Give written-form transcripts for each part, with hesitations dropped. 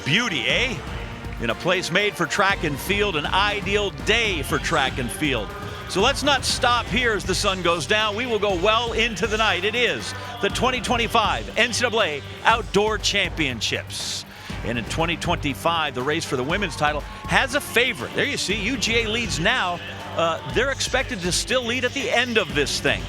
beauty, eh? In a place made for track and field, an ideal day for track and field. So let's not stop here as the sun goes down. We will go well into the night. It is the 2025 NCAA Outdoor Championships. And in 2025, the race for the women's title has a favorite. There you see, UGA leads now. They're expected to still lead at the end of this thing.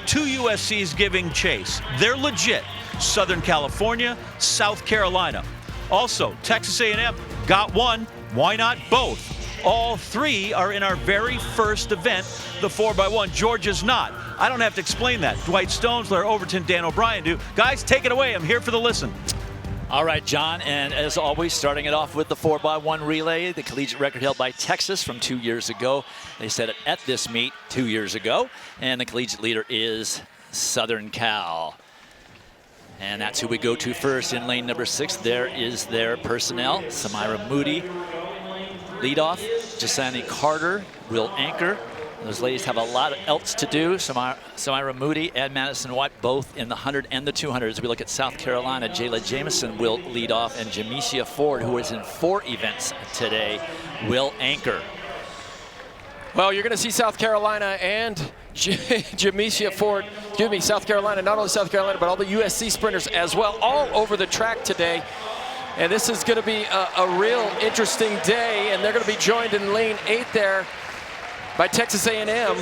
2 USCs giving chase. They're legit. Southern California, South Carolina. Also, Texas A&M got one. Why not both? All 3 are in our very first event, the 4x1. Georgia's not. I don't have to explain that. Dwight Stones, Blair Overton, Dan O'Brien do. Guys, take it away. I'm here for the listen. All right, John, and as always, starting it off with the 4x1 relay, the collegiate record held by Texas from 2 years ago. They set it at this meet 2 years ago, and the collegiate leader is Southern Cal. And that's who we go to first in lane number 6. There is their personnel. Samira Moody, leadoff. Jasani Carter, real anchor. Those ladies have a lot else to do. Samira Moody and Madison White both in the 100 and the 200. As we look at South Carolina, Jayla Jamison will lead off, and Jamesia Ford, who is in 4 events today, will anchor. Well, you're going to see South Carolina and Jamesia Ford, South Carolina, not only South Carolina, but all the USC sprinters as well, all over the track today. And this is going to be a real interesting day, and they're going to be joined in lane 8 there by Texas A&M.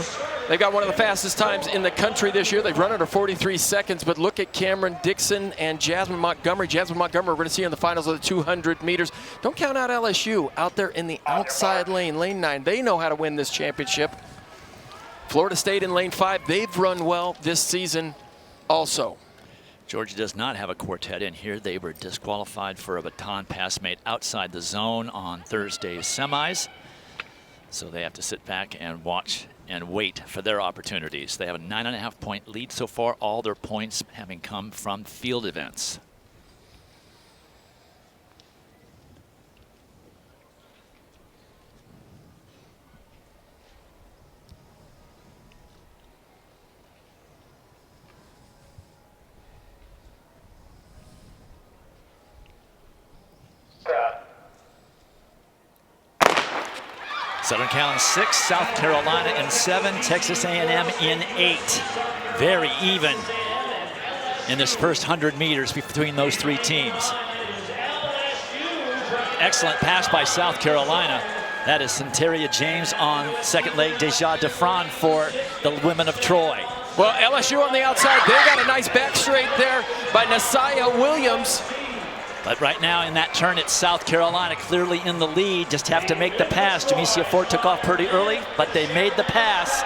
They've got one of the fastest times in the country this year. They've run under 43 seconds, but look at Cameron Dixon and Jasmine Montgomery. Jasmine Montgomery we're going to see in the finals of the 200 meters. Don't count out LSU out there in the outside lane, lane 9. They know how to win this championship. Florida State in lane 5, they've run well this season also. Georgia does not have a quartet in here. They were disqualified for a baton pass made outside the zone on Thursday's semis. So they have to sit back and watch and wait for their opportunities. They have a 9.5-point lead so far, all their points having come from field events. Southern Cal in 6, South Carolina in 7, Texas A&M in 8. Very even in this first 100 meters between those 3 teams. Excellent pass by South Carolina. That is Centeria James on second leg, Deja DeFran for the women of Troy. Well, LSU on the outside, they got a nice back straight there by Nasaya Williams. But right now in that turn, it's South Carolina clearly in the lead. Just have to make the pass. Jamesia Ford took off pretty early, but they made the pass.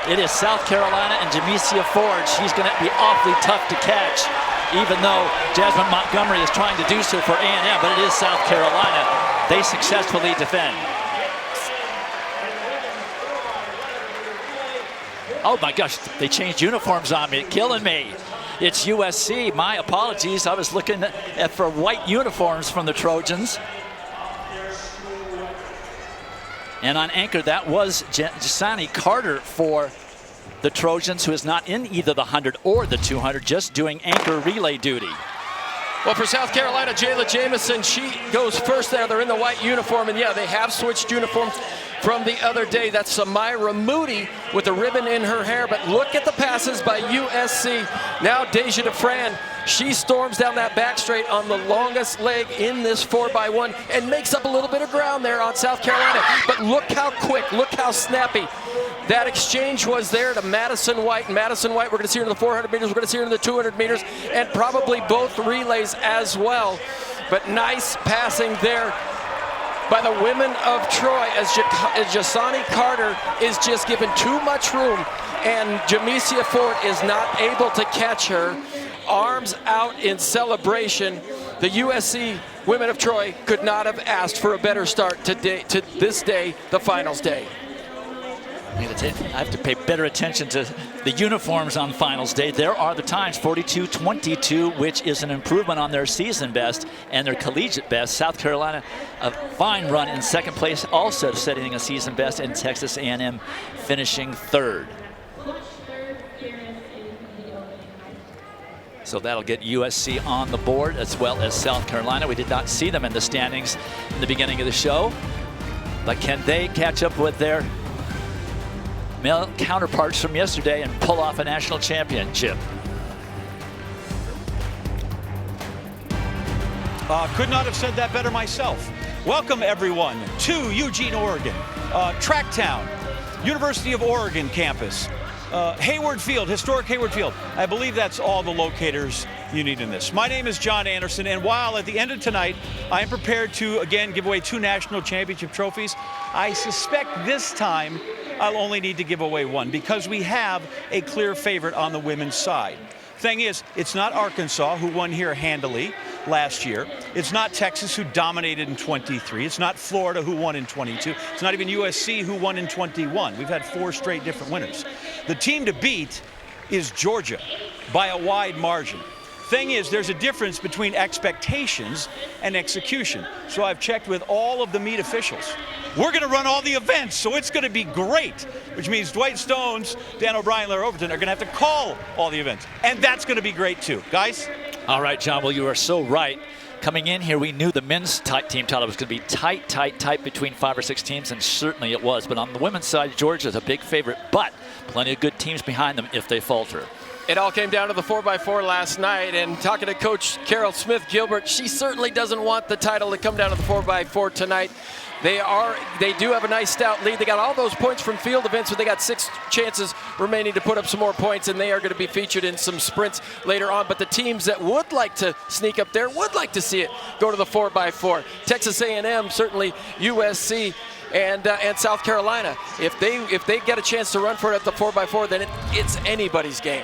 It is South Carolina and Jamesia Ford. She's going to be awfully tough to catch, even though Jasmine Montgomery is trying to do so for A&M, but it is South Carolina. They successfully defend. Oh my gosh, they changed uniforms on me, killing me. It's USC, my apologies. I was looking for white uniforms from the Trojans. And on anchor, that was Jasani Carter for the Trojans, who is not in either the 100 or the 200, just doing anchor relay duty. Well, for South Carolina, Jayla Jamison, she goes first there. They're in the white uniform, and yeah, they have switched uniforms from the other day. That's Samira Moody with a ribbon in her hair, but look at the passes by USC. Now Deja DeFran, she storms down that back straight on the longest leg in this 4x1 and makes up a little bit of ground there on South Carolina. But look how quick, look how snappy that exchange was there to Madison White. And Madison White, we're going to see her in the 400 meters, we're going to see her in the 200 meters, and probably both relays as well. But nice passing there by the women of Troy as Jasani Carter is just given too much room, and Jamesia Ford is not able to catch her. Arms out in celebration. The USC women of Troy could not have asked for a better start to this day, the finals day. I have to pay better attention to the uniforms on finals day. There are the times, 42-22, which is an improvement on their season best and their collegiate best. South Carolina, a fine run in second place, also setting a season best, and Texas A&M finishing third. So that'll get USC on the board, as well as South Carolina. We did not see them in the standings in the beginning of the show. But can they catch up with their male counterparts from yesterday and pull off a national championship? Could not have said that better myself. Welcome, everyone, to Eugene, Oregon, Tracktown, University of Oregon campus, Hayward Field, historic Hayward Field. I believe that's all the locators you need in this. My name is John Anderson, and while at the end of tonight, I am prepared to, again, give away 2 national championship trophies, I suspect this time I'll only need to give away 1 because we have a clear favorite on the women's side. Thing is, it's not Arkansas, who won here handily last year. It's not Texas, who dominated in 23. It's not Florida, who won in 22. It's not even USC, who won in 21. We've had 4 straight different winners. The team to beat is Georgia by a wide margin. Thing is, there's a difference between expectations and execution. So I've checked with all of the meet officials. We're going to run all the events, so it's going to be great, which means Dwight Stones, Dan O'Brien, Larry Overton are going to have to call all the events. And that's going to be great, too. Guys? All right, John, well, you are so right. Coming in here, we knew the men's team title was going to be tight between 5 or 6 teams, and certainly it was. But on the women's side, Georgia's a big favorite, but plenty of good teams behind them if they falter. It all came down to the 4x4 last night, and talking to Coach Carol Smith-Gilbert, she certainly doesn't want the title to come down to the 4x4 tonight. They do have a nice stout lead. They got all those points from field events, but they got 6 chances remaining to put up some more points, and they are going to be featured in some sprints later on. But the teams that would like to sneak up there would like to see it go to the 4x4. Texas A&M, certainly USC, and South Carolina. If they get a chance to run for it at the 4x4, then it's anybody's game.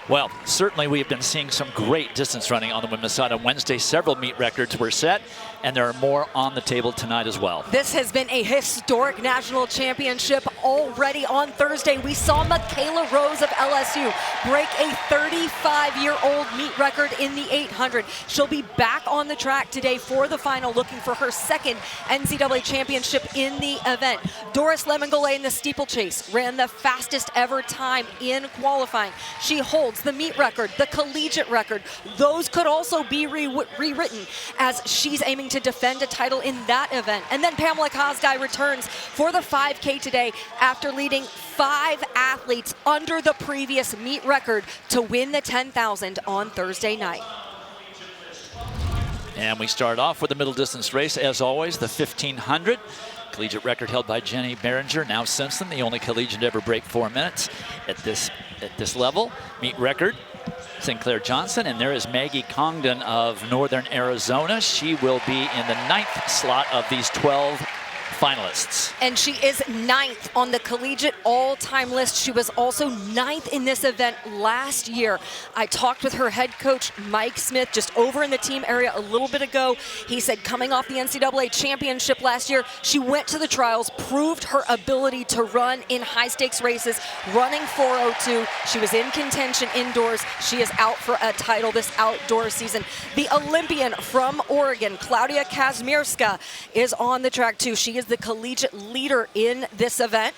Well, certainly we have been seeing some great distance running on the women's side. On Wednesday, several meet records were set, and there are more on the table tonight as well. This has been a historic national championship already. On Thursday, we saw Michaela Rose of LSU break a 35-year-old meet record in the 800. She'll be back on the track today for the final, looking for her 2nd NCAA championship in the event. Doris Lemongole in the steeplechase ran the fastest ever time in qualifying. She holds the meet record, the collegiate record. Those could also be rewritten, as she's aiming to defend a title in that event. And then Pamela Kosgei returns for the 5K today after leading 5 athletes under the previous meet record to win the 10,000 on Thursday night. And we start off with the middle distance race, as always, the 1500. Collegiate record held by Jenny Behringer, now Simpson, the only collegian to ever break 4 minutes at this level. Meet record, Sinclair Johnson, and there is Maggie Congdon of Northern Arizona. She will be in the 9th slot of these 12 finalists. And she is 9th on the collegiate all-time list. She was also 9th in this event last year. I talked with her head coach, Mike Smith, just over in the team area a little bit ago. He said coming off the NCAA championship last year, she went to the trials, proved her ability to run in high-stakes races, running 4:02. She was in contention indoors. She is out for a title this outdoor season. The Olympian from Oregon, Claudia Kazmierska, is on the track too. She is the collegiate leader in this event.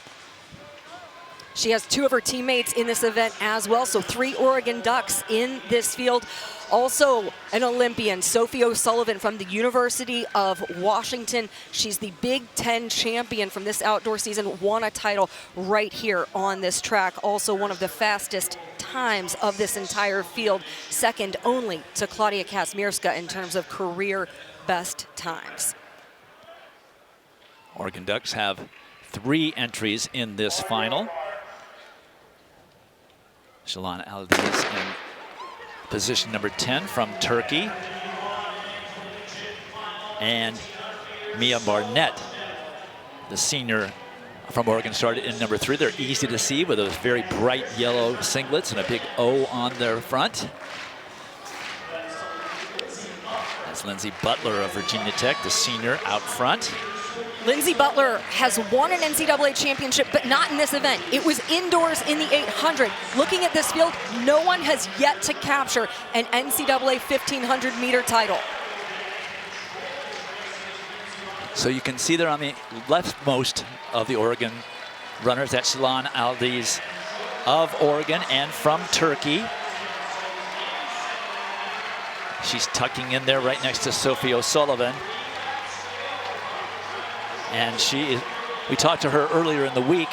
She has 2 of her teammates in this event as well, so 3 Oregon Ducks in this field. Also an Olympian, Sophie O'Sullivan from the University of Washington. She's the Big Ten champion from this outdoor season, won a title right here on this track. Also one of the fastest times of this entire field, second only to Claudia Kazmierska in terms of career best times. Oregon Ducks have 3 entries in this final. Shalan Aldiz in position number 10 from Turkey. And Mia Barnett, the senior from Oregon, started in number 3. They're easy to see with those very bright yellow singlets and a big O on their front. That's Lindsey Butler of Virginia Tech, the senior out front. Lindsey Butler has won an NCAA championship, but not in this event. It was indoors in the 800. Looking at this field, no one has yet to capture an NCAA 1500 meter title. So you can see there on the leftmost of the Oregon runners, that's Shalan Aldiz of Oregon and from Turkey. She's tucking in there right next to Sophie O'Sullivan. And we talked to her earlier in the week,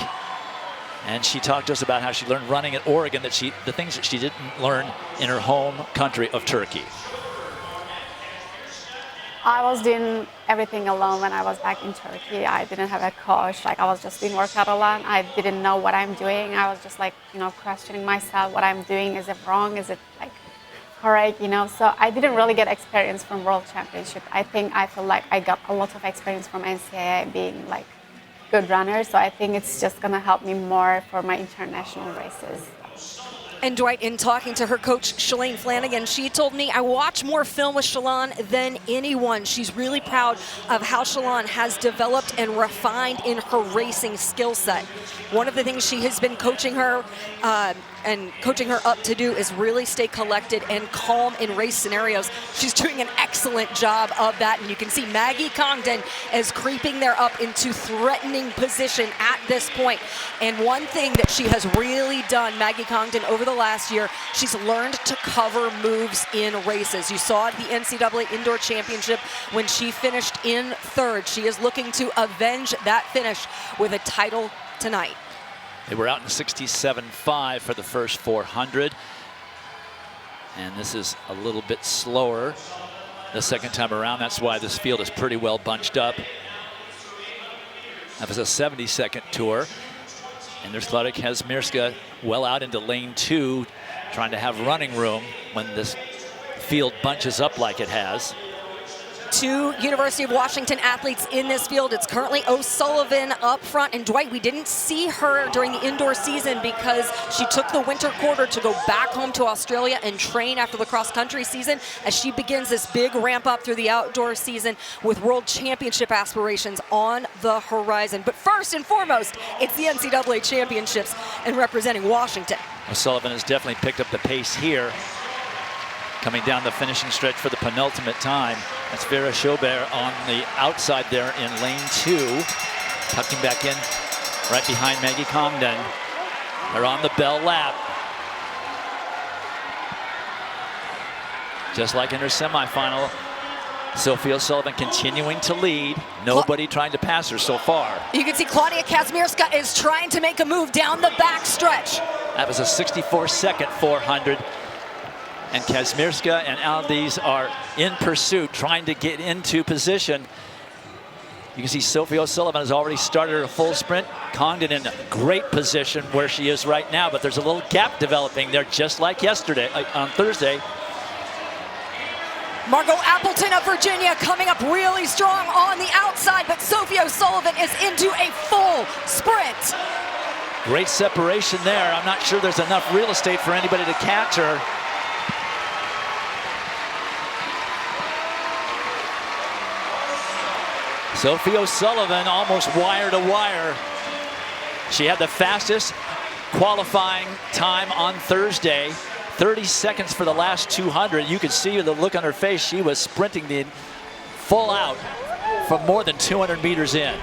and she talked to us about how she learned running at Oregon, the things that she didn't learn in her home country of Turkey. I was doing everything alone when I was back in Turkey. I didn't have a coach. Like, I was just doing workout alone. I didn't know what I'm doing. I was just like, questioning myself, what I'm doing. Is it wrong? Is it like correct? So I didn't really get experience from World Championship. I feel like I got a lot of experience from NCAA being like good runner. So I think it's just gonna help me more for my international races. And Dwight, in talking to her coach, Shalane Flanagan, she told me, I watch more film with Shalane than anyone. She's really proud of how Shalane has developed and refined in her racing skill set. One of the things she has been coaching her up to do is really stay collected and calm in race scenarios. She's doing an excellent job of that, and you can see Maggie Congdon is creeping there up into threatening position at this point. And one thing that she has really done, Maggie Congdon, over the last year, she's learned to cover moves in races. You saw at the NCAA Indoor Championship when she finished in third. She is looking to avenge that finish with a title tonight. They were out in 67.5 for the first 400. And this is a little bit slower the second time around. That's why this field is pretty well bunched up. That was a 70-second tour. And there's Claudia Kazmierska well out into lane 2, trying to have running room when this field bunches up like it has. 2 University of Washington athletes in this field. It's currently O'Sullivan up front. And Dwight, we didn't see her during the indoor season because she took the winter quarter to go back home to Australia and train after the cross-country season as she begins this big ramp up through the outdoor season with World Championship aspirations on the horizon. But first and foremost, it's the NCAA Championships and representing Washington. O'Sullivan has definitely picked up the pace here, coming down the finishing stretch for the penultimate time. That's Vera Schaubert on the outside there in lane 2. Tucking back in right behind Maggie Congdon. They're on the bell lap. Just like in her semifinal, Sophie O'Sullivan continuing to lead. Nobody trying to pass her so far. You can see Claudia Kazmierska is trying to make a move down the back stretch. That was a 64-second 400. And Kazmierska and Aldiz are in pursuit, trying to get into position. You can see Sophie O'Sullivan has already started her full sprint. Congdon in a great position where she is right now, but there's a little gap developing there, just like yesterday, on Thursday. Margot Appleton of Virginia coming up really strong on the outside, but Sophie O'Sullivan is into a full sprint. Great separation there. I'm not sure there's enough real estate for anybody to catch her. Sophie O'Sullivan almost wire to wire. She had the fastest qualifying time on Thursday. 30 seconds for the last 200. You could see the look on her face. She was sprinting the full out from more than 200 meters in.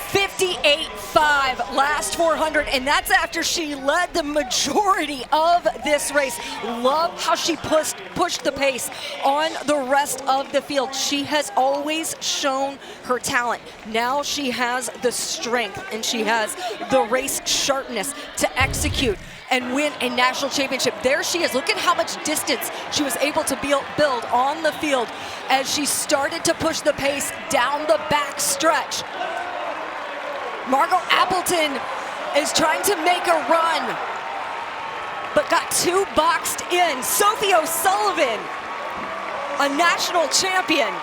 58.5 last 400, and that's after she led the majority of this race. Love how she pushed the pace on the rest of the field. She has always shown her talent. Now she has the strength and she has the race sharpness to execute and win a national championship. There she is. Look at how much distance she was able to build on the field as she started to push the pace down the back stretch. Margot Appleton is trying to make a run, but got too boxed in. Sophie O'Sullivan, a national champion.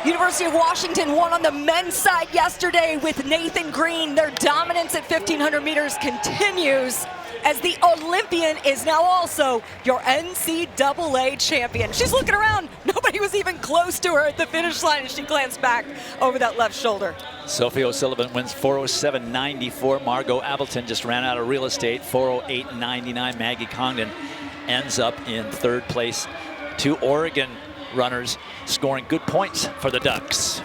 University of Washington won on the men's side yesterday with Nathan Green. Their dominance at 1,500 meters continues as the Olympian is now also your NCAA champion. She's looking around. Nobody was even close to her at the finish line as she glanced back over that left shoulder. Sophie O'Sullivan wins 4:07.94. Margot Appleton just ran out of real estate, 4:08.99. Maggie Congdon ends up in third place. 2 Oregon runners scoring good points for the Ducks.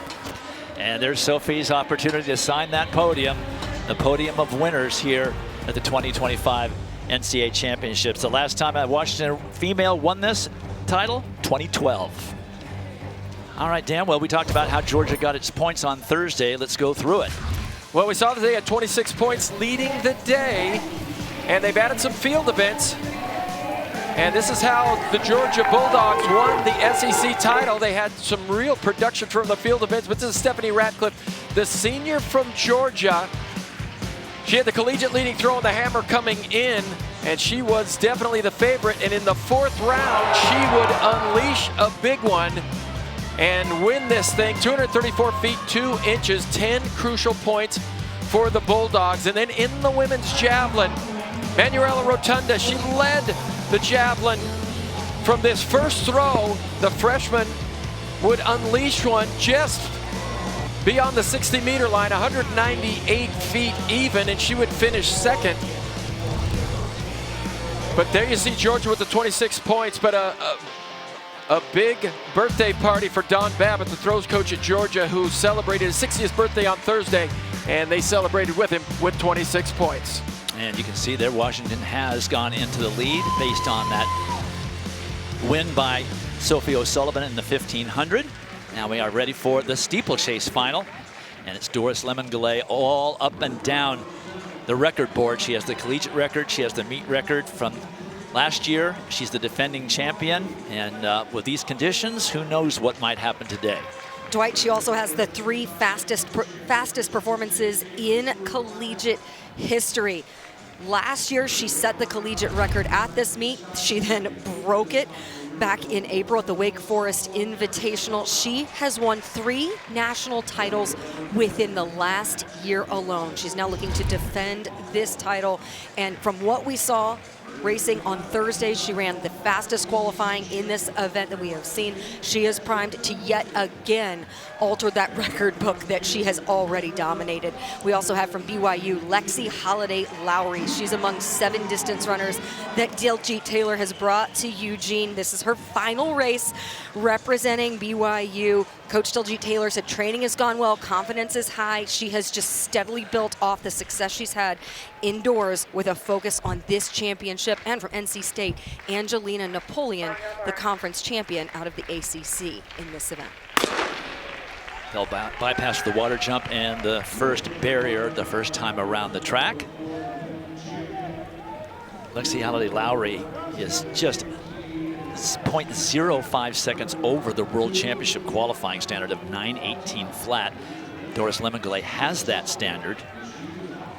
And there's Sophie's opportunity to sign that podium, the podium of winners here at the 2025 NCAA Championships. The last time a Washington female won this title, 2012. All right, Dan, well, we talked about how Georgia got its points on Thursday. Let's go through it. Well, we saw that they had 26 points leading the day, and they've added some field events. And this is how the Georgia Bulldogs won the SEC title. They had some real production from the field events, but this is Stephanie Ratcliffe, the senior from Georgia. She had the collegiate leading throw on the hammer coming in, and she was definitely the favorite. And in the fourth round, she would unleash a big one and win this thing. 234 feet, 2 inches, 10 crucial points for the Bulldogs. And then in the women's javelin, Manuela Rotunda, she led the javelin from this first throw. The freshman would unleash one just beyond the 60-meter line, 198 feet even, and she would finish second. But there you see Georgia with the 26 points, but a big birthday party for Don Babbitt, the throws coach at Georgia, who celebrated his 60th birthday on Thursday, and they celebrated with him with 26 points. And you can see there Washington has gone into the lead based on that win by Sophie O'Sullivan in the 1500. Now we are ready for the steeplechase final, and it's Doris Lemon-Goulet all up and down the record board. She has the collegiate record, she has the meet record from last year. She's the defending champion, and with these conditions, who knows what might happen today. Dwight, she also has the 3 fastest performances in collegiate history. Last year, she set the collegiate record at this meet. She then broke it back in April at the Wake Forest Invitational. She has won 3 national titles within the last year alone. She's now looking to defend this title. And from what we saw racing on Thursday, she ran the fastest qualifying in this event that we have seen. She is primed to yet again alter that record book that she has already dominated. We also have from BYU, Lexi Holiday Lowry. She's among 7 distance runners that Diljeet Taylor has brought to Eugene. This is her final race representing BYU. Coach Diljeet Taylor said training has gone well, confidence is high. She has just steadily built off the success she's had indoors with a focus on this championship. And from NC State, Angelina Napoleon, the conference champion out of the ACC in this event. They'll bypass the water jump and the first barrier the first time around the track. Lexi Holiday Lowry is just 0.05 seconds over the World Championship qualifying standard of 9:18 flat. Doris Lemon-Goulet has that standard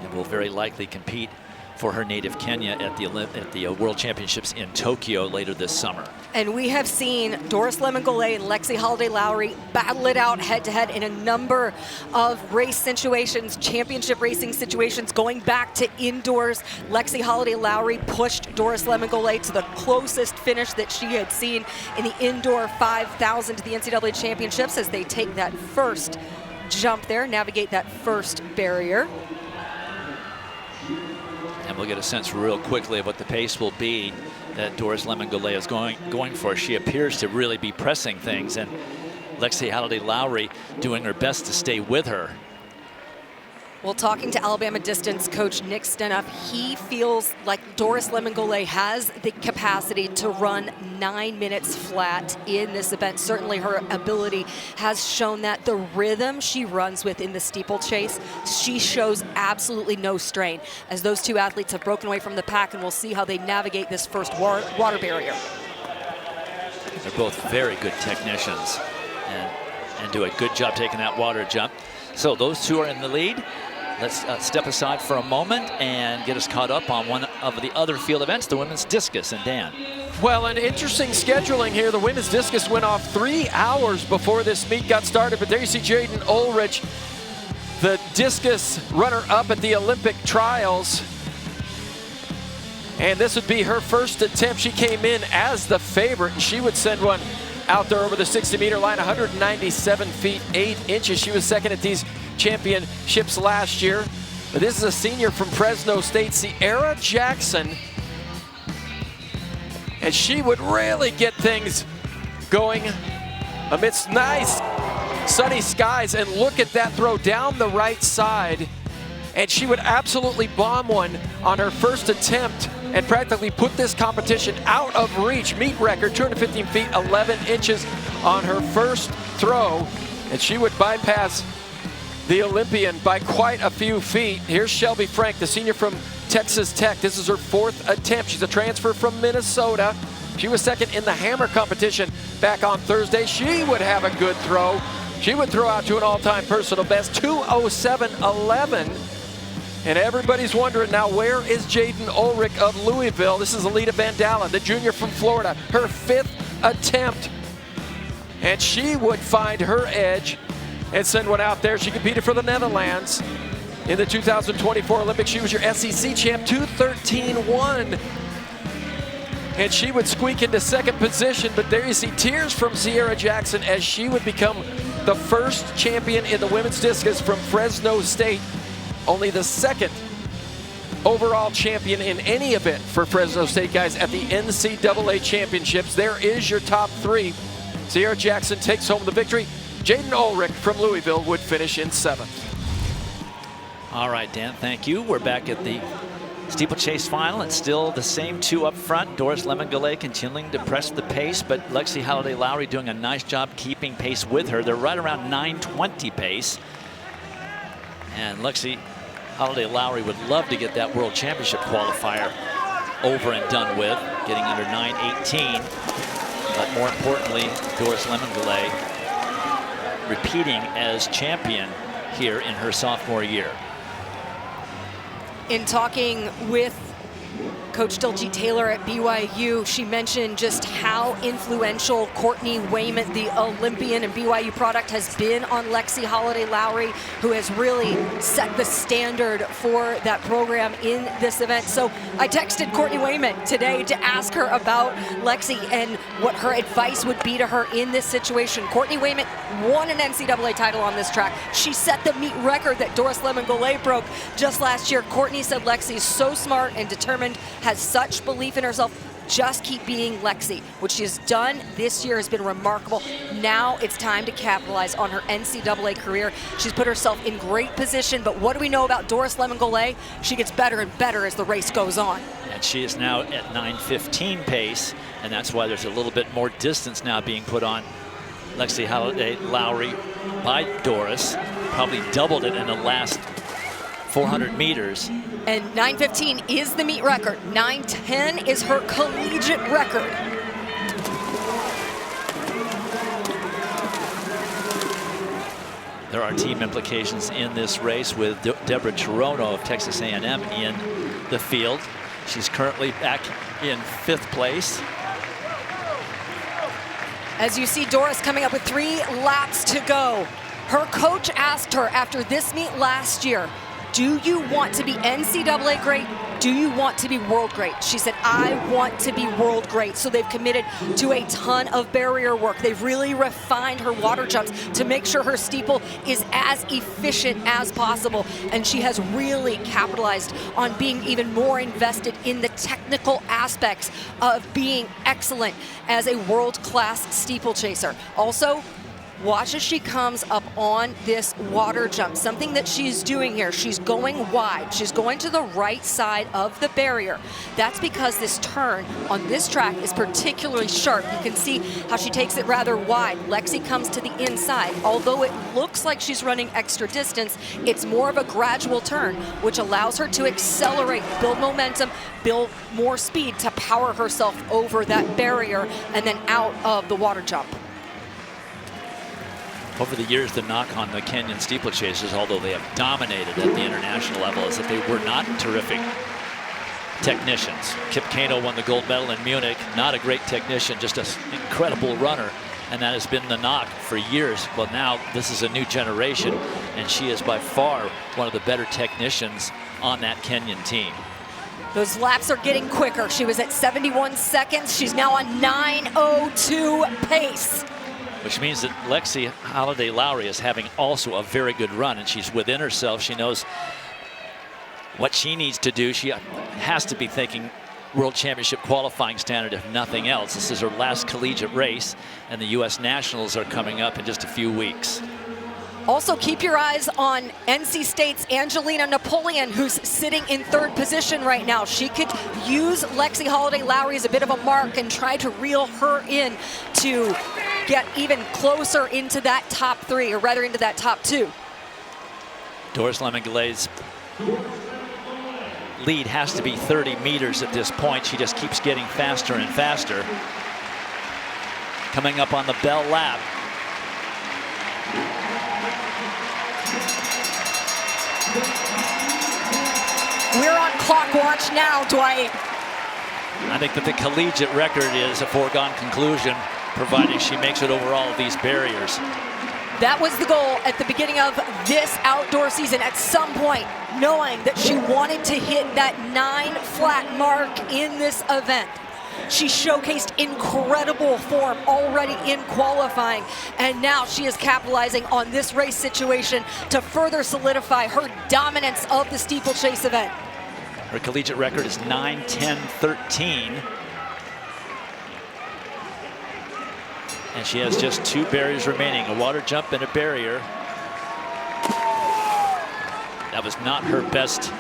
and will very likely compete for her native Kenya at the World Championships in Tokyo later this summer. And we have seen Doris Lemon-Goulet and Lexi Holiday Lowry battle it out head-to-head in a number of race situations, championship racing situations, going back to indoors. Lexi Holiday Lowry pushed Doris Lemon-Goulet to the closest finish that she had seen in the indoor 5,000 to the NCAA championships as they take that first jump there, navigate that first barrier. And we'll get a sense real quickly of what the pace will be that Doris Lemon-Goulet is going for. She appears to really be pressing things, and Lexi Holiday Lowry doing her best to stay with her. Well, talking to Alabama distance coach Nick Stenoff, he feels like Doris Lemon-Goulet has the capacity to run 9 minutes flat in this event. Certainly her ability has shown that. The rhythm she runs with in the steeplechase, she shows absolutely no strain as those 2 athletes have broken away from the pack, and we'll see how they navigate this first water barrier. They're both very good technicians and do a good job taking that water jump. So those 2 are in the lead. Let's step aside for a moment and get us caught up on one of the other field events, the women's discus. And Dan. Well, an interesting scheduling here. The women's discus went off 3 hours before this meet got started, but there you see Jaden Ulrich, the discus runner-up at the Olympic trials. And this would be her first attempt. She came in as the favorite, and she would send one out there over the 60-meter line, 197 feet, 8 inches. She was second at these championships last year. But this is a senior from Fresno State, Sierra Jackson. And she would really get things going amidst nice sunny skies. And look at that throw down the right side. and she would absolutely bomb one on her first attempt and practically put this competition out of reach. Meet record, 215 feet, 11 inches on her first throw, and she would bypass the Olympian by quite a few feet. Here's Shelby Frank, the senior from Texas Tech. This is her 4th attempt. She's a transfer from Minnesota. She was second in the hammer competition back on Thursday. She would have a good throw. She would throw out to an all-time personal best, 2:07.11. And everybody's wondering now, where is Jaden Ulrich of Louisville? This is Alita Vandala, the junior from Florida, her 5th attempt. And she would find her edge and send one out there. She competed for the Netherlands in the 2024 Olympics. She was your SEC champ, 2:13.1. And she would squeak into second position, but there you see tears from Sierra Jackson as she would become the first champion in the women's discus from Fresno State. Only the 2nd overall champion in any event for Fresno State, guys, at the NCAA championships. There is your top 3. Sierra Jackson takes home the victory. Jaden Ulrich from Louisville would finish in 7th. All right, Dan, thank you. We're back at the steeplechase final, and still the same 2 up front. Doris Lemon-Goulet continuing to press the pace, but Lexi Halliday-Lowry doing a nice job keeping pace with her. They're right around 9:20 pace. And Lexi Halliday-Lowry would love to get that World Championship qualifier over and done with, getting under 9:18. But more importantly, Doris Lemon-Goulet repeating as champion here in her sophomore year. In talking with Coach Diljeet Taylor at BYU, she mentioned just how influential Courtney Wayment, the Olympian and BYU product, has been on Lexi Halliday-Lowry, who has really set the standard for that program in this event. So I texted Courtney Wayment today to ask her about Lexi and what her advice would be to her in this situation. Courtney Wayment won an NCAA title on this track. She set the meet record that Doris Lemon-Goulet broke just last year. Courtney said Lexi is so smart and determined, has such belief in herself. Just keep being Lexi. What she has done this year has been remarkable. Now it's time to capitalize on her NCAA career. She's put herself in great position, but what do we know about Doris Lemon-Goulet? She gets better and better as the race goes on. And she is now at 9:15 pace, and that's why there's a little bit more distance now being put on Lexi Halliday-Lowry by Doris. Probably doubled it in the last 400 meters. And 9:15 is the meet record. 9:10 is her collegiate record. There are team implications in this race with Deborah Chirono of Texas A&M in the field. She's currently back in 5th place. As you see Doris coming up with 3 laps to go. Her coach asked her after this meet last year, do you want to be NCAA great? Do you want to be world great? She said, I want to be world great. So they've committed to a ton of barrier work. They've really refined her water jumps to make sure her steeple is as efficient as possible. And she has really capitalized on being even more invested in the technical aspects of being excellent as a world-class steeplechaser. Also, watch as she comes up on this water jump. Something that she's doing here, she's going wide. She's going to the right side of the barrier. That's because this turn on this track is particularly sharp. You can see how she takes it rather wide. Lexi comes to the inside. Although it looks like she's running extra distance, it's more of a gradual turn, which allows her to accelerate, build momentum, build more speed to power herself over that barrier and then out of the water jump. Over the years, the knock on the Kenyan steeplechasers, although they have dominated at the international level, is that they were not terrific technicians. Kip Keino won the gold medal in Munich. Not a great technician, just an incredible runner. And that has been the knock for years. Well, now this is a new generation, and she is by far one of the better technicians on that Kenyan team. Those laps are getting quicker. She was at 71 seconds. She's now on 9:02 pace. Which means that Lexi Halliday-Lowry is having also a very good run, and she's within herself. She knows what she needs to do. She has to be thinking World Championship qualifying standard, if nothing else. This is her last collegiate race, and the U.S. Nationals are coming up in just a few weeks. Also, keep your eyes on NC State's Angelina Napoleon, who's sitting in 3rd position right now. She could use Lexi Holiday-Lowry as a bit of a mark and try to reel her in to get even closer into that top 3, or rather into that top 2. Doris Lemon-Galay's lead has to be 30 meters at this point. She just keeps getting faster and faster. Coming up on the bell lap. We're on clock watch now, Dwight. I think that the collegiate record is a foregone conclusion, providing she makes it over all of these barriers. That was the goal at the beginning of this outdoor season, at some point, knowing that she wanted to hit that 9 flat mark in this event. She showcased incredible form already in qualifying, and now she is capitalizing on this race situation to further solidify her dominance of the steeplechase event. Her collegiate record is 9:10:13. And she has just 2 barriers remaining, a water jump and a barrier. That was not her best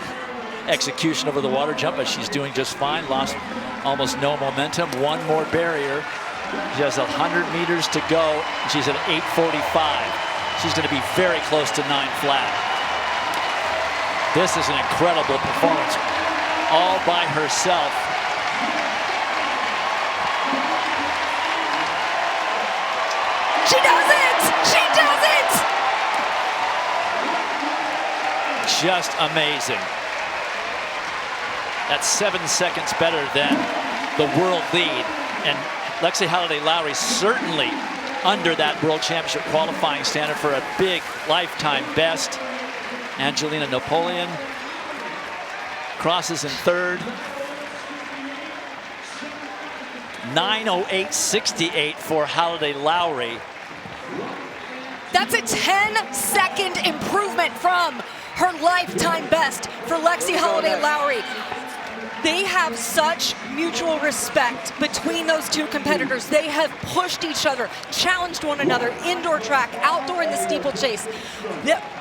execution over the water jump, but she's doing just fine. Lost almost no momentum. 1 more barrier. She has 100 meters to go. She's at 8:45. She's going to be very close to 9 flat. This is an incredible performance, all by herself. She does it! She does it! Just amazing. That's 7 seconds better than the world lead. And Lexi Holiday-Lowry certainly under that World Championship qualifying standard for a big lifetime best. Angelina Napoleon crosses in 3rd. 9:08.68 for Holiday-Lowry. That's a 10-second improvement from her lifetime best for Lexi Holiday-Lowry. They have such mutual respect between those 2 competitors. They have pushed each other, challenged one another, indoor track, outdoor in the steeplechase.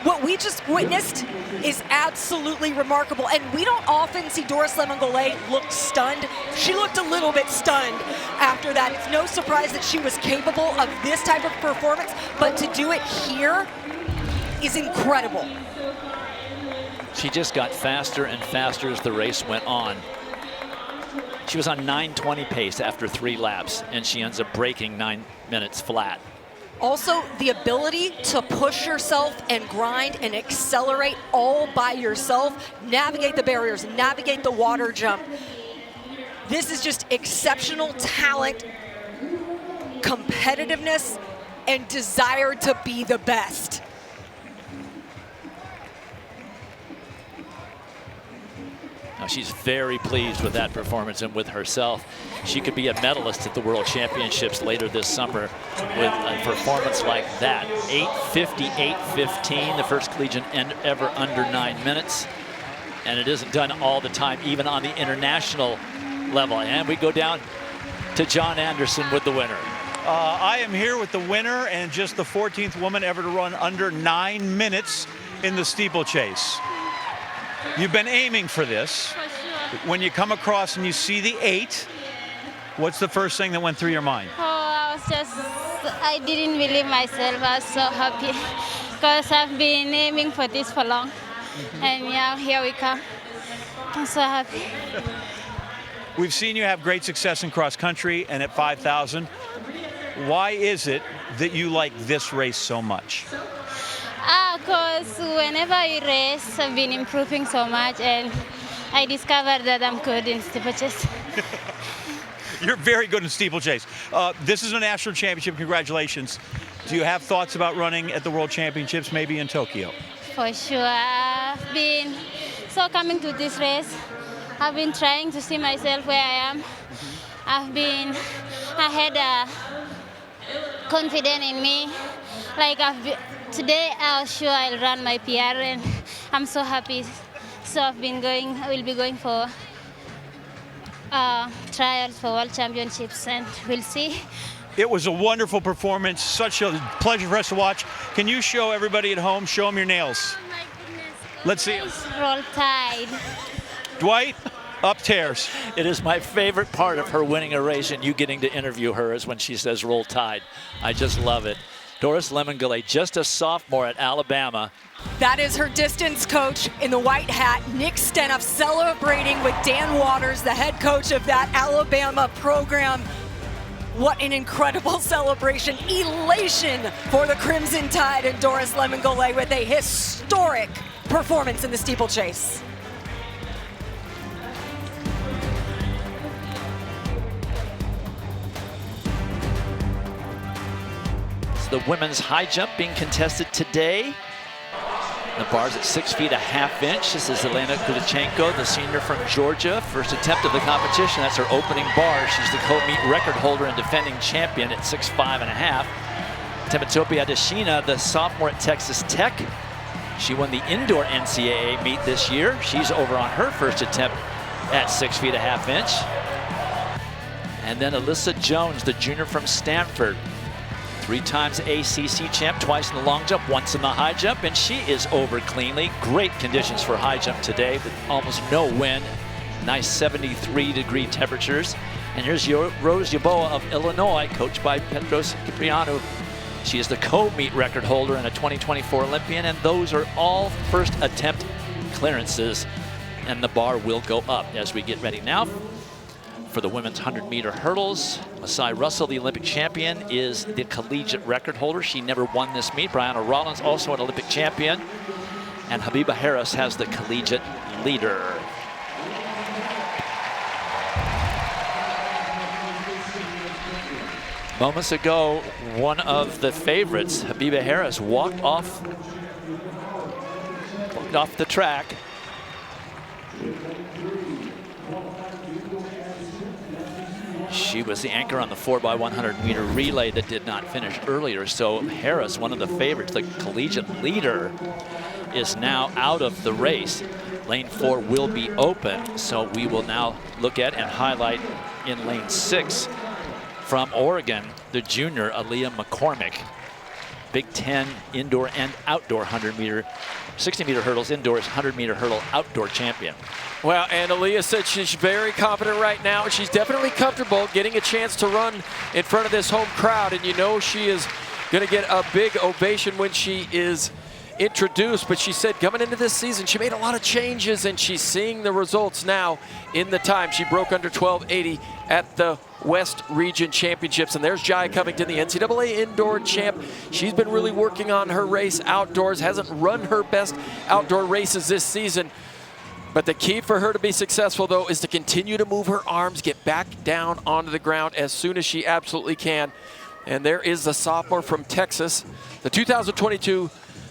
What we just witnessed is absolutely remarkable, and we don't often see Doris Lemon-Golay look stunned. She looked a little bit stunned after that. It's no surprise that she was capable of this type of performance, but to do it here is incredible. She just got faster and faster as the race went on. She was on 9:20 pace after 3 laps, and she ends up breaking 9 minutes flat. Also, the ability to push yourself and grind and accelerate all by yourself, navigate the barriers, navigate the water jump. This is just exceptional talent, competitiveness, and desire to be the best. Now she's very pleased with that performance and with herself. She could be a medalist at the World Championships later this summer with a performance like that. 8:58.15, the first collegiate ever under 9 minutes. And it isn't done all the time, even on the international level. And we go down to John Anderson with the winner. I am here with the winner and just the 14th woman ever to run under 9 minutes in the steeplechase. You've been aiming for this. For sure. When you come across and you see the 8, what's the first thing that went through your mind? I didn't believe myself. I was so happy because I've been aiming for this for long. And yeah, here we come. I'm so happy. We've seen you have great success in cross country and at 5,000. Why is it that you like this race so much? Because whenever I race, I've been improving so much, and I discovered that I'm good in steeplechase. You're very good in steeplechase. This is a national championship. Congratulations. Do you have thoughts about running at the World Championships, maybe in Tokyo? For sure. I've been coming to this race. I've been trying to see myself where I am. I had confidence in me. Today I was sure I'll run my PR, and I'm so happy. So I will be going for trials for World Championships, and we'll see It was a wonderful performance. Such a pleasure for us to watch. Can you show everybody at home, show them your nails? Oh my goodness. Let's see 'em. Roll Tide. Dwight, up tears. It is my favorite part of her winning a race and you getting to interview her is when she says roll tide. I just love it. Doris Lemon-Goulet, just a sophomore at Alabama. That is her distance coach in the white hat, Nick Stenoff, celebrating with Dan Waters, the head coach of that Alabama program. What an incredible celebration. Elation for the Crimson Tide and Doris Lemon-Goulet with a historic performance in the steeplechase. It's the women's high jump being contested today. The bar's at 6 feet a half inch. This is Elena Kudachenko, the senior from Georgia. First attempt of the competition. That's her opening bar. She's the co-meet record holder and defending champion at 6'5" and a half. Temitope Adesina, the sophomore at Texas Tech. She won the indoor NCAA meet this year. She's over on her first attempt at 6 feet a half inch. And then Alyssa Jones, the junior from Stanford. 3 times ACC champ, twice in the long jump, once in the high jump, and she is over cleanly. Great conditions for high jump today, with almost no wind. Nice 73-degree temperatures. And here's Rose Yaboa of Illinois, coached by Petros Ciprianou. She is the co-meet record holder and a 2024 Olympian, and those are all first attempt clearances. And the bar will go up as we get ready now for the women's 100-meter hurdles. Masai Russell, the Olympic champion, is the collegiate record holder. She never won this meet. Brianna Rollins, also an Olympic champion. And Habiba Harris has the collegiate leader. Moments ago, one of the favorites, Habiba Harris, walked off the track. She was the anchor on the 4x100-meter relay that did not finish earlier. So Harris, one of the favorites, the collegiate leader, is now out of the race. Lane 4 will be open. So we will now look at and highlight in lane 6 from Oregon, the junior Aaliyah McCormick. Big Ten indoor and outdoor 100-meter, 60-meter hurdles indoors, 100-meter hurdle outdoor champion. Well, and Aaliyah said she's very confident right now. She's definitely comfortable getting a chance to run in front of this home crowd. And you know she is going to get a big ovation when she is introduced. But she said coming into this season, she made a lot of changes, and she's seeing the results now in the time. She broke under 12:80 at the West Region Championships. And there's Jaya Covington, the NCAA indoor champ. She's been really working on her race outdoors, hasn't run her best outdoor races this season. But the key for her to be successful, though, is to continue to move her arms, get back down onto the ground as soon as she absolutely can. And there is the sophomore from Texas, the 2022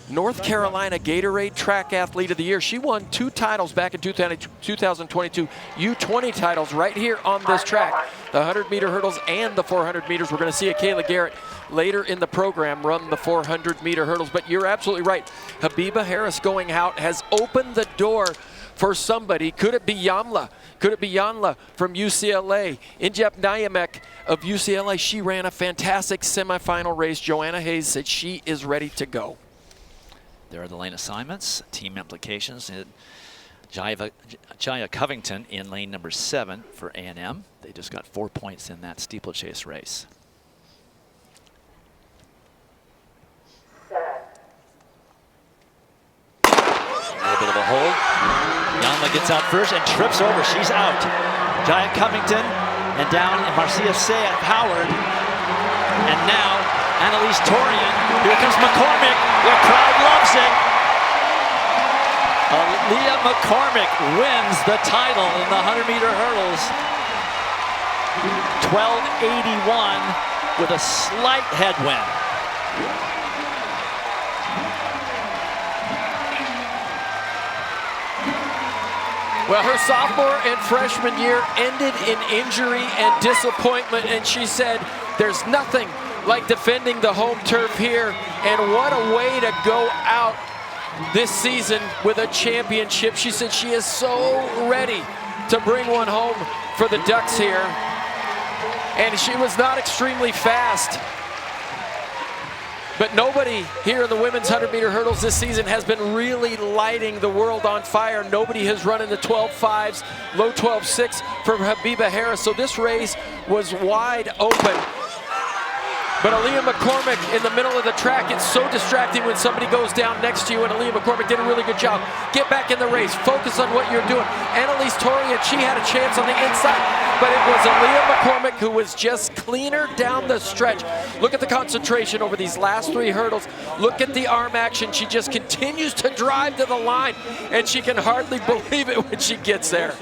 North Carolina Gatorade Track Athlete of the Year. She won 2 titles back in 2022, U20 titles right here on this track. The 100-meter hurdles and the 400 meters. We're going to see Kayla Garrett later in the program run the 400-meter hurdles. But you're absolutely right. Habiba Harris going out has opened the door for somebody. Could it be Yamla? Could it be Yanla from UCLA? Injep Nyamek of UCLA. She ran a fantastic semifinal race. Joanna Hayes said she is ready to go. There are the lane assignments, team implications. Jaya Covington in lane number 7 for A&M. They just got 4 points in that steeplechase race. A little bit of a hold. Yanla gets out first and trips over. She's out. Jaya Covington and down Marcia Say at Howard. And now Annalise Torian. Here comes McCormick. The crowd loves it. Aaliyah McCormick wins the title in the 100-meter hurdles. 12:81 with a slight headwind. Well, her sophomore and freshman year ended in injury and disappointment, and she said there's nothing like defending the home turf here, and what a way to go out this season with a championship. She said she is so ready to bring one home for the Ducks here. and she was not extremely fast. But nobody here in the women's 100-meter hurdles this season has been really lighting the world on fire. Nobody has run in the 12.5s, low 12.6 from Habiba Harris. So this race was wide open. But Aaliyah McCormick in the middle of the track, it's so distracting when somebody goes down next to you, and Aaliyah McCormick did a really good job. Get back in the race, focus on what you're doing. Annalise Torian, she had a chance on the inside, but it was Aaliyah McCormick who was just cleaner down the stretch. Look at the concentration over these last 3 hurdles. Look at the arm action. She just continues to drive to the line, and she can hardly believe it when she gets there.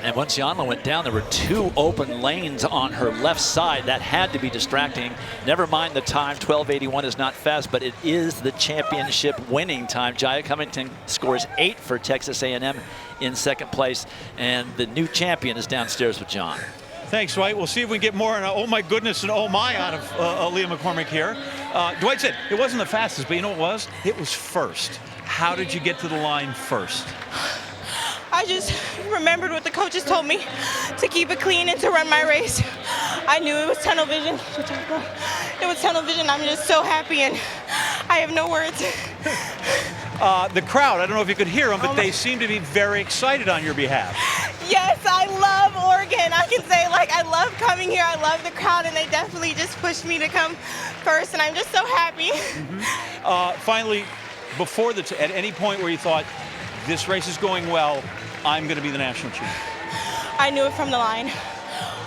And once Yanla went down, there were 2 open lanes on her left side. That had to be distracting. Never mind the time, 12:81 is not fast, but it is the championship winning time. Jaya Covington scores 8 for Texas A&M in second place, and the new champion is downstairs with John. Thanks, Dwight. We'll see if we can get more on oh my goodness and oh my out of Aaliyah McCormick here. Dwight said it wasn't the fastest, but you know what it was? It was first. How did you get to the line first? I just remembered what the coaches told me, to keep it clean and to run my race. I knew it was tunnel vision. It was tunnel vision. I'm just so happy, and I have no words. The crowd, I don't know if you could hear them, but they seem to be very excited on your behalf. Yes, I love Oregon. I can say, like, I love coming here. I love the crowd, and they definitely just pushed me to come first, and I'm just so happy. Finally, before at any point where you thought, this race is going well, I'm going to be the national champ? I knew it from the line.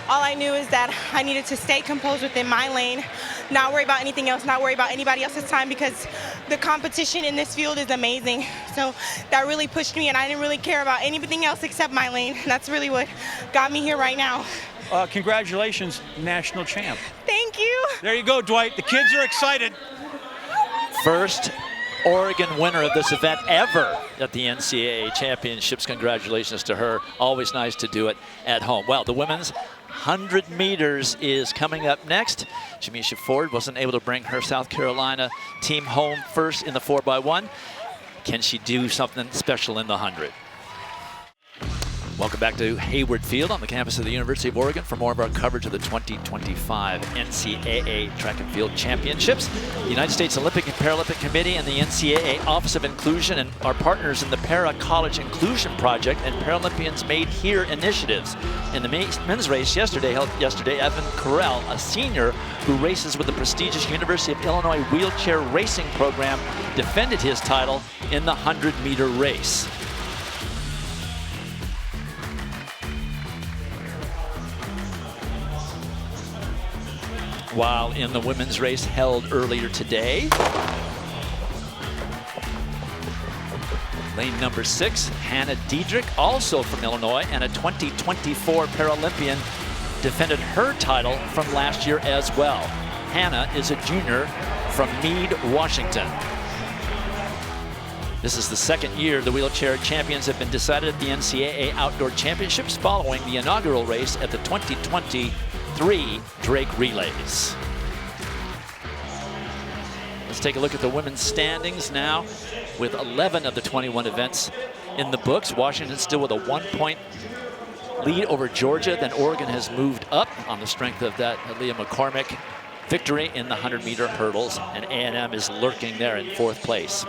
All I knew is that I needed to stay composed within my lane, not worry about anything else, not worry about anybody else's time, because the competition in this field is amazing. So that really pushed me, and I didn't really care about anything else except my lane. And that's really what got me here right now. Congratulations, national champ. Thank you. There you go, Dwight. The kids are excited. First Oregon winner of this event ever at the NCAA championships. Congratulations to her. Always nice to do it at home. Well, the women's 100 meters is coming up next. Jamisha Ford wasn't able to bring her South Carolina team home first in the 4x1. Can she do something special in the 100? Welcome back to Hayward Field on the campus of the University of Oregon for more of our coverage of the 2025 NCAA Track and Field Championships. The United States Olympic and Paralympic Committee and the NCAA Office of Inclusion and our partners in the Para College Inclusion Project and Paralympians Made Here initiatives. In the men's race held yesterday, Evan Carell, a senior who races with the prestigious University of Illinois wheelchair racing program, defended his title in the 100-meter race. While in the women's race held earlier today, lane number 6, Hannah Diedrich, also from Illinois and a 2024 Paralympian, defended her title from last year as well. Hannah is a junior from Meade, Washington. This is the second year the wheelchair champions have been decided at the NCAA Outdoor Championships following the inaugural race at the 2023 Drake Relays. Let's take a look at the women's standings now with 11 of the 21 events in the books. Washington still with a 1-point lead over Georgia. Then Oregon has moved up on the strength of that Aaliyah McCormick victory in the 100-meter hurdles, and A&M is lurking there in 4th place.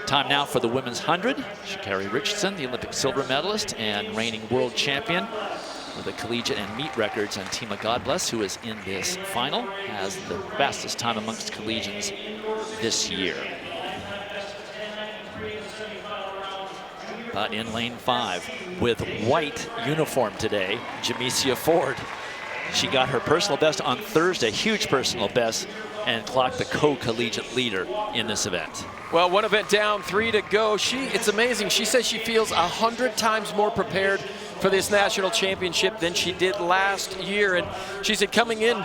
Time now for the women's 100. Sha'Carri Richardson, the Olympic silver medalist and reigning world champion with the collegiate and meet records, and Tima Godbless, who is in this final, has the fastest time amongst collegians this year. But in lane 5 with white uniform today, Jamisha Ford. She got her personal best on Thursday, huge personal best, and clocked the co-collegiate leader in this event. Well, one event down, 3 to go. It's amazing. She says she feels 100 times more prepared for this national championship than she did last year. And she said coming in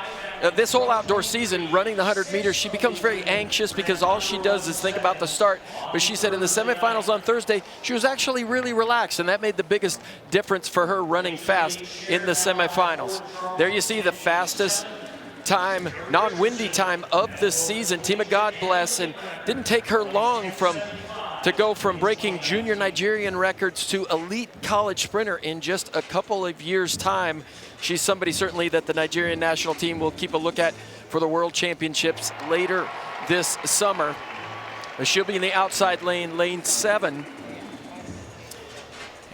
this whole outdoor season, running the 100 meters, she becomes very anxious because all she does is think about the start. But she said in the semifinals on Thursday, she was actually really relaxed, and that made the biggest difference for her running fast in the semifinals. There you see the fastest time, non-windy time of the season. Tima Godbless, and didn't take her long from to go from breaking junior Nigerian records to elite college sprinter in just a couple of years' time. She's somebody certainly that the Nigerian national team will keep a look at for the World Championships later this summer. She'll be in the outside lane, lane 7.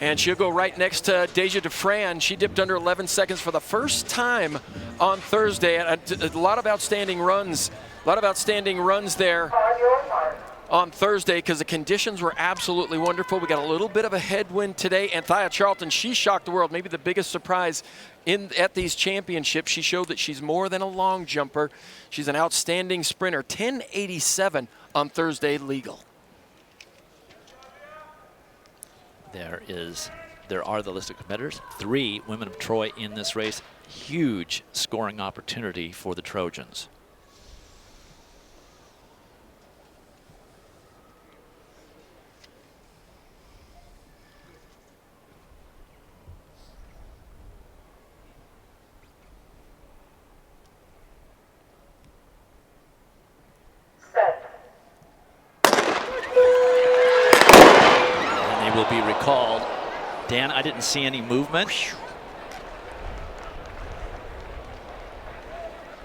And she'll go right next to Deja DeFran. She dipped under 11 seconds for the first time on Thursday. A lot of outstanding runs. A lot of outstanding runs there on Thursday because the conditions were absolutely wonderful. We got a little bit of a headwind today. Anthea Charlton, she shocked the world. Maybe the biggest surprise at these championships. She showed that she's more than a long jumper. She's an outstanding sprinter. 10:87 on Thursday legal. There are the list of competitors. 3 women of Troy in this race. Huge scoring opportunity for the Trojans. Will be recalled. Dan, I didn't see any movement.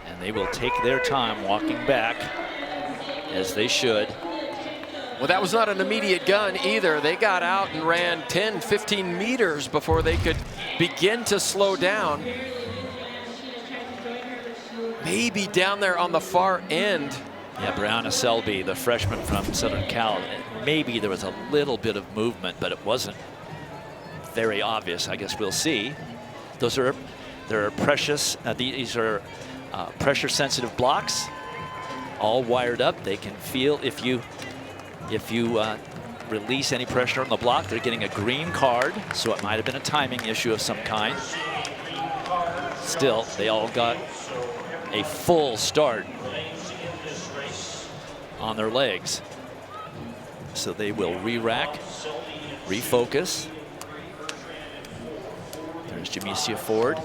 And they will take their time walking back, as they should. Well, that was not an immediate gun either. They got out and ran 10, 15 meters before they could begin to slow down. Maybe down there on the far end. Yeah, Brianna Selby, the freshman from Southern Cal, maybe there was a little bit of movement, but it wasn't very obvious. I guess we'll see. These are pressure-sensitive blocks, all wired up. They can feel if you release any pressure on the block. They're getting a green card, so it might have been a timing issue of some kind. Still, they all got a full start on their legs. So they will re-rack, refocus. There's Jamesia Ford.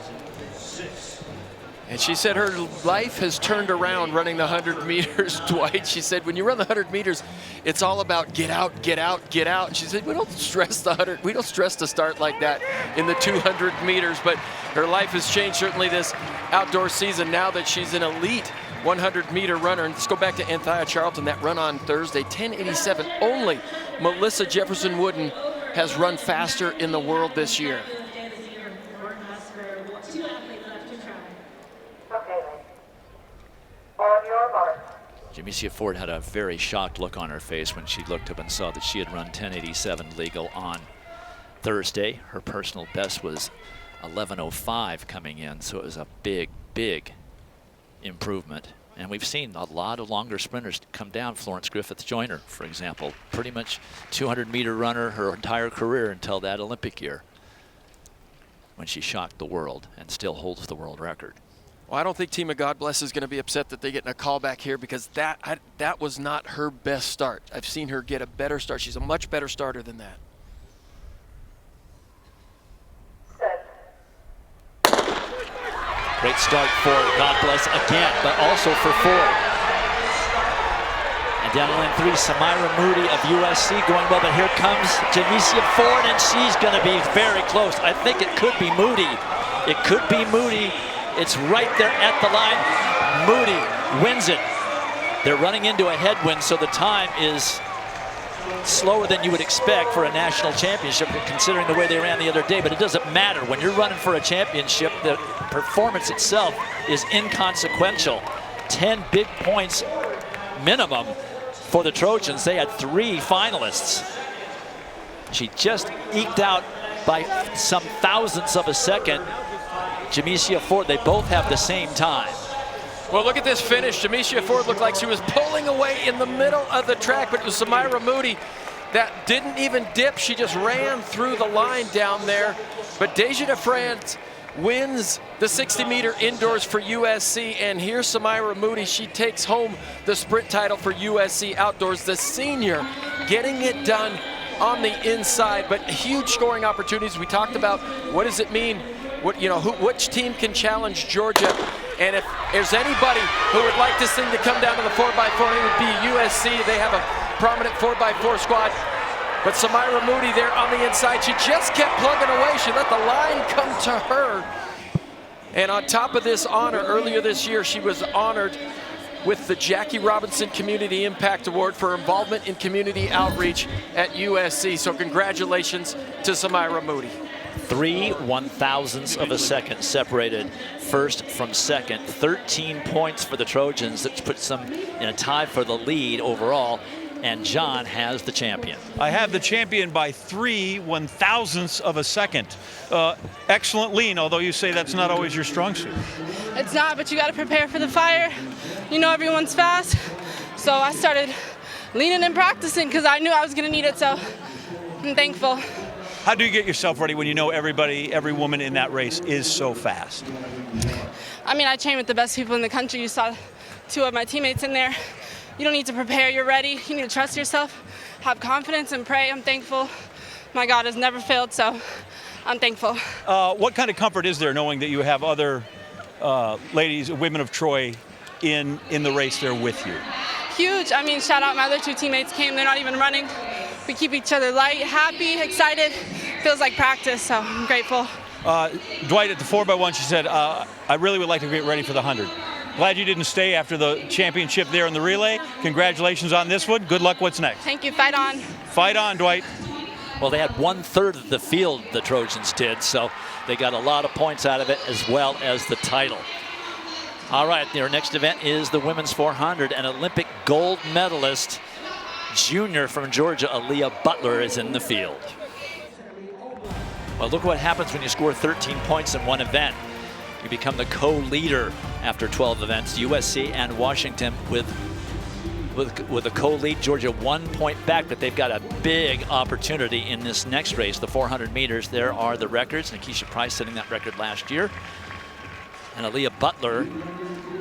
And she said her life has turned around running the 100 meters, Dwight. She said, when you run the 100 meters, it's all about get out, get out, get out. And she said, we don't stress the 100, we don't stress to start like that in the 200 meters, but her life has changed certainly this outdoor season now that she's an elite 100-meter runner. And let's go back to Anthea Charlton, that run on Thursday, 10:87. Only Melissa Jefferson Wooden has run faster in the world this year. Jamesia Ford had a very shocked look on her face when she looked up and saw that she had run 10:87 legal on Thursday. Her personal best was 11:05 coming in, so it was a big, big improvement. And we've seen a lot of longer sprinters come down. Florence Griffith-Joyner, for example, pretty much 200-meter runner her entire career until that Olympic year when she shocked the world and still holds the world record. Well, I don't think Team of God Bless is going to be upset that they're getting a call back here because that was not her best start. I've seen her get a better start. She's a much better starter than that. Great start for God Bless again, but also for Ford. And down in lane 3, Samira Moody of USC going well, but here comes Jamesia Ford, and she's going to be very close. I think it could be Moody. It could be Moody. It's right there at the line. Moody wins it. They're running into a headwind, so the time is slower than you would expect for a national championship, considering the way they ran the other day, but it doesn't matter. When you're running for a championship, the performance itself is inconsequential. 10 big points minimum for the Trojans. They had 3 finalists. She just eked out by some thousandths of a second Jamesia Ford. They both have the same time. Well, look at this finish. Jamesia Ford looked like she was pulling away in the middle of the track, but it was Samira Moody that didn't even dip. She just ran through the line down there. But Deja DeFran wins the 60-meter indoors for USC, and here's Samira Moody. She takes home the sprint title for USC outdoors. The senior getting it done on the inside, but huge scoring opportunities. We talked about what does it mean, which team can challenge Georgia. And if there's anybody who would like this thing to come down to the 4x4, it would be USC. They have a prominent 4x4 squad. But Samira Moody there on the inside, she just kept plugging away. She let the line come to her. And on top of this honor, earlier this year, she was honored with the Jackie Robinson Community Impact Award for involvement in community outreach at USC. So congratulations to Samira Moody. 3 1,000ths of a second separated first from second. 13 points for the Trojans. That puts them in a tie for the lead overall. And John has the champion. I have the champion by 3 1,000ths of a second. Excellent lean, although you say that's not always your strong suit. It's not, but you got to prepare for the fire. You know everyone's fast. So I started leaning and practicing because I knew I was going to need it, so I'm thankful. How do you get yourself ready when you know every woman in that race is so fast? I mean, I train with the best people in the country. You saw 2 of my teammates in there. You don't need to prepare, you're ready. You need to trust yourself, have confidence, and pray. I'm thankful. My God has never failed, so I'm thankful. What kind of comfort is there knowing that you have other ladies, women of Troy, in the race there with you? Huge. I mean, shout out my other 2 teammates came. They're not even running. We keep each other light, happy, excited. Feels like practice, so I'm grateful. Dwight, at the 4x1, she said, I really would like to get ready for the 100. Glad you didn't stay after the championship there in the relay. Congratulations on this one. Good luck. What's next? Thank you. Fight on. Fight on, Dwight. Well, they had 1/3 of the field, the Trojans did, so they got a lot of points out of it as well as the title. All right, their next event is the women's 400, and Olympic gold medalist, junior from Georgia, Aaliyah Butler, is in the field. Well, look what happens when you score 13 points in one event. You become the co-leader after 12 events. USC and Washington with a co-lead. Georgia 1 point back, but they've got a big opportunity in this next race, the 400 meters. There are the records. Nikisha Price setting that record last year. And Aaliyah Butler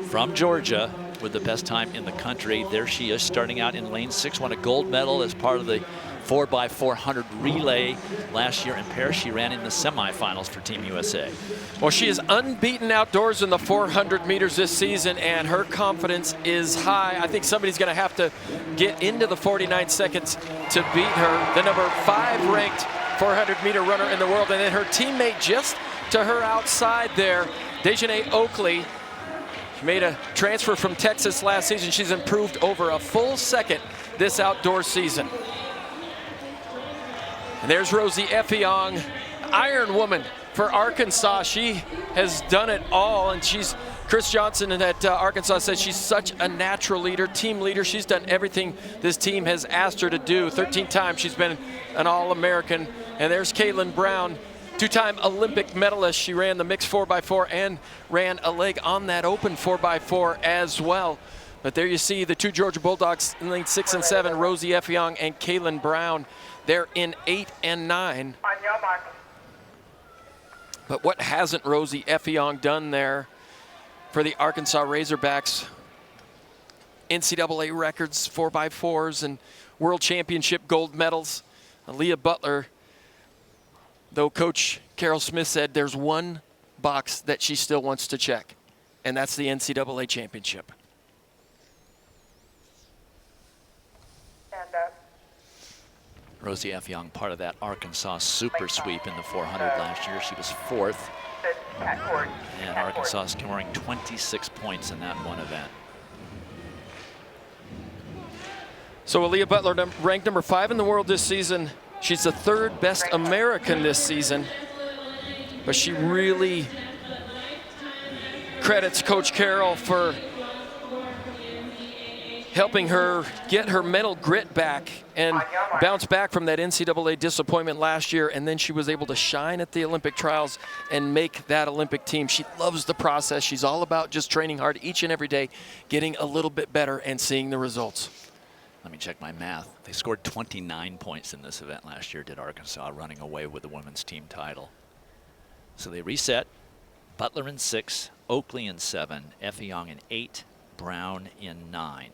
from Georgia with the best time in the country. There she is, starting out in lane 6, won a gold medal as part of the 4x400 relay last year in Paris. She ran in the semifinals for Team USA. Well, she is unbeaten outdoors in the 400 meters this season, and her confidence is high. I think somebody's going to have to get into the 49 seconds to beat her, the number 5 ranked 400-meter runner in the world. And then her teammate just to her outside there, Dejanay Oakley. She made a transfer from Texas last season. She's improved over a full second this outdoor season. And there's Rosie Effiong, Iron Woman for Arkansas. She has done it all, and Chris Johnson at Arkansas says she's such a natural leader, team leader. She's done everything this team has asked her to do. 13 times she's been an All-American. And there's Caitlin Brown, 2-time Olympic medalist. She ran the mixed 4x4 and ran a leg on that open 4x4 as well. But there you see the 2 Georgia Bulldogs in lane 6 and 7, Rosie Effiong and Caitlin Brown. They're in 8 and 9. But what hasn't Rosie Effiong done there for the Arkansas Razorbacks? NCAA records, 4x4s, and World Championship gold medals. Aaliyah Butler, though Coach Carol Smith said there's one box that she still wants to check, and that's the NCAA championship. Rosie Effiong, part of that Arkansas super sweep in the 400 last year. She was 4th. And Arkansas scoring 26 points in that one event. So Aaliyah Butler ranked number 5 in the world this season. She's the 3rd best American this season. But she really credits Coach Carroll for helping her get her mental grit back and bounce back from that NCAA disappointment last year. And then she was able to shine at the Olympic trials and make that Olympic team. She loves the process. She's all about just training hard each and every day, getting a little bit better and seeing the results. Let me check my math. They scored 29 points in this event last year, did Arkansas, running away with the women's team title. So they reset. Butler in 6, Oakley in 7, Effiong in 8, Brown in 9.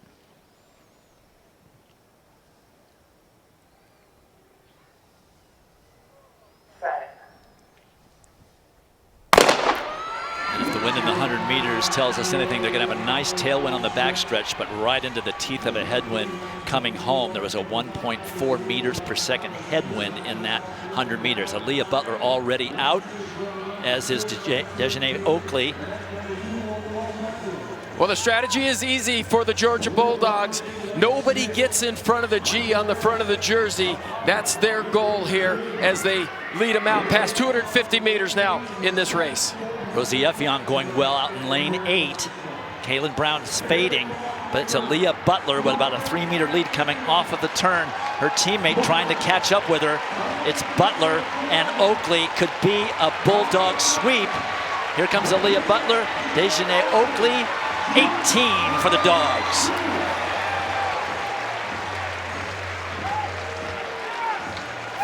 wind in the 100 meters tells us anything. They're going to have a nice tailwind on the backstretch, but right into the teeth of a headwind coming home. There was a 1.4 meters per second headwind in that 100 meters. Aaliyah Butler already out, as is Dejanay Oakley. Well, the strategy is easy for the Georgia Bulldogs. Nobody gets in front of the G on the front of the jersey. That's their goal here as they lead them out past 250 meters now in this race. Rosie Effiong going well out in lane 8. Kaylin Brown is fading, but it's Aaliyah Butler with about a 3-meter lead coming off of the turn. Her teammate trying to catch up with her. It's Butler and Oakley. Could be a Bulldog sweep. Here comes Aaliyah Butler. Dejanay Oakley, 18 for the Dogs.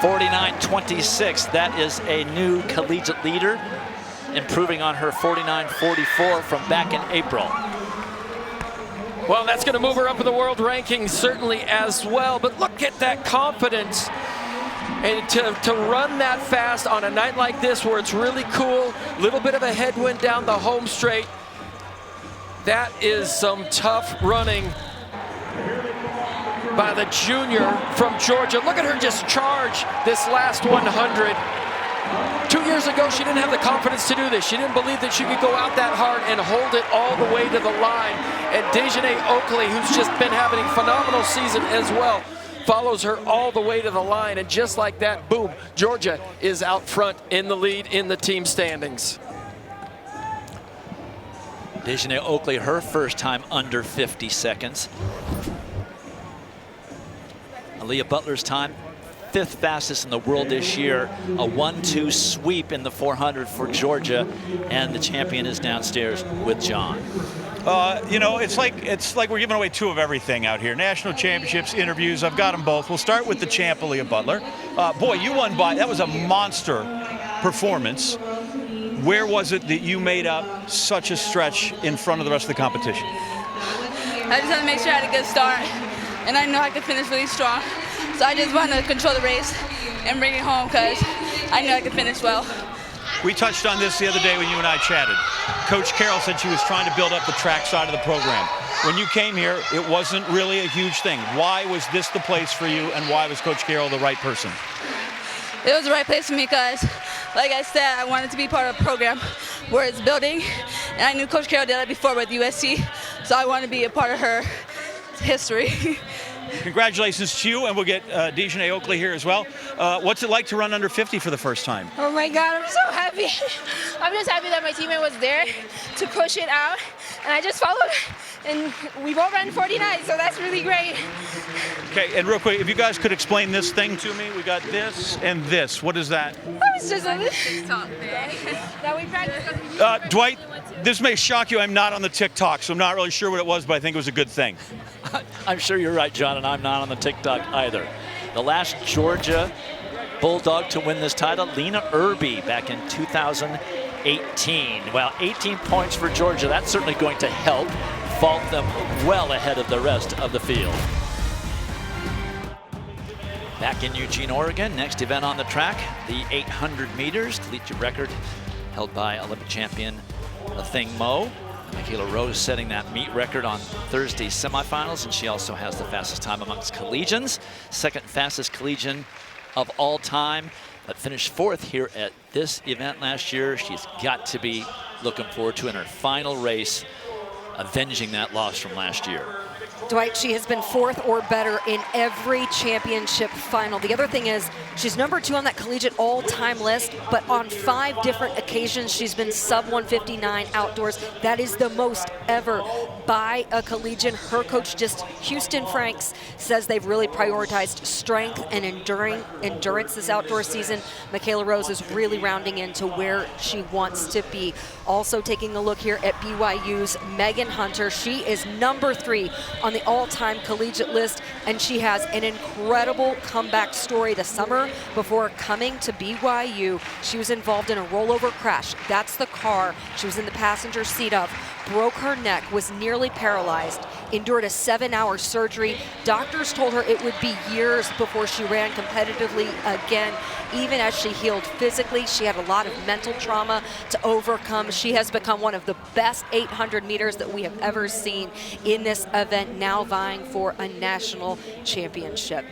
.49.26. That is a new collegiate leader, improving on her 49.44 from back in April. Well, that's going to move her up in the world rankings certainly as well. But look at that confidence. And to run that fast on a night like this where it's really cool, little bit of a headwind down the home straight, that is some tough running by the junior from Georgia. Look at her just charge this last 100. 2 years ago, she didn't have the confidence to do this. She didn't believe that she could go out that hard and hold it all the way to the line. And Dejanay Oakley, who's just been having a phenomenal season as well, follows her all the way to the line. And just like that, boom, Georgia is out front in the lead in the team standings. Dejanay Oakley, her first time under 50 seconds. Aaliyah Butler's time, 5th fastest in the world this year. A 1-2 sweep in the 400 for Georgia, and the champion is downstairs with John. You know, it's like we're giving away 2 of everything out here. National championships, interviews, I've got them both. We'll start with the champ, Aaliyah Butler. Boy, you won by, that was a monster performance. Where was it that you made up such a stretch in front of the rest of the competition? I just had to make sure I had a good start, and I know I could finish really strong. So I just wanted to control the race and bring it home because I knew I could finish well. We touched on this the other day when you and I chatted. Coach Carroll said she was trying to build up the track side of the program. When you came here, it wasn't really a huge thing. Why was this the place for you, and why was Coach Carroll the right person? It was the right place for me because, like I said, I wanted to be part of a program where it's building, and I knew Coach Carroll did that before with USC, so I wanted to be a part of her history. Congratulations to you, and we'll get Dejanay Oakley here as well. What's it like to run under 50 for the first time? Oh my God, I'm so happy. I'm just happy that my teammate was there to push it out, and I just followed, and we both ran 49, so that's really great. Okay, and real quick, if you guys could explain this thing to me. We got this and this. What is that? Oh, it's just a TikTok thing that we practiced. Dwight, this may shock you. I'm not on the TikTok, so I'm not really sure what it was, but I think it was a good thing. I'm sure you're right, John, and I'm not on the TikTok either. The last Georgia Bulldog to win this title, Lena Irby, back in 2018. Well, 18 points for Georgia. That's certainly going to help vault them well ahead of the rest of the field. Back in Eugene, Oregon, next event on the track, the 800 meters, collegiate record held by Olympic champion Thing Mo. Michaela Rose setting that meet record on Thursday's semifinals, and she also has the fastest time amongst collegians. 2nd fastest collegian of all time, but finished 4th here at this event last year. She's got to be looking forward to in her final race, avenging that loss from last year. Dwight, she has been 4th or better in every championship final. The other thing is she's number 2 on that collegiate all-time list, but on 5 different occasions she's been sub 159 outdoors. That is the most ever by a collegian. Her coach, Houston Franks, says they've really prioritized strength and endurance this outdoor season. Michaela Rose is really rounding into where she wants to be. Also taking a look here at BYU's Megan Hunter. She is number 3 on the all-time collegiate list, and she has an incredible comeback story. The summer before coming to BYU, she was involved in a rollover crash. That's the car she was in the passenger seat of broke her neck, was nearly paralyzed, endured a 7-hour surgery. Doctors told her it would be years before she ran competitively again. Even as she healed physically, she had a lot of mental trauma to overcome. She has become one of the best 800 meters that we have ever seen in this event, now vying for a national championship.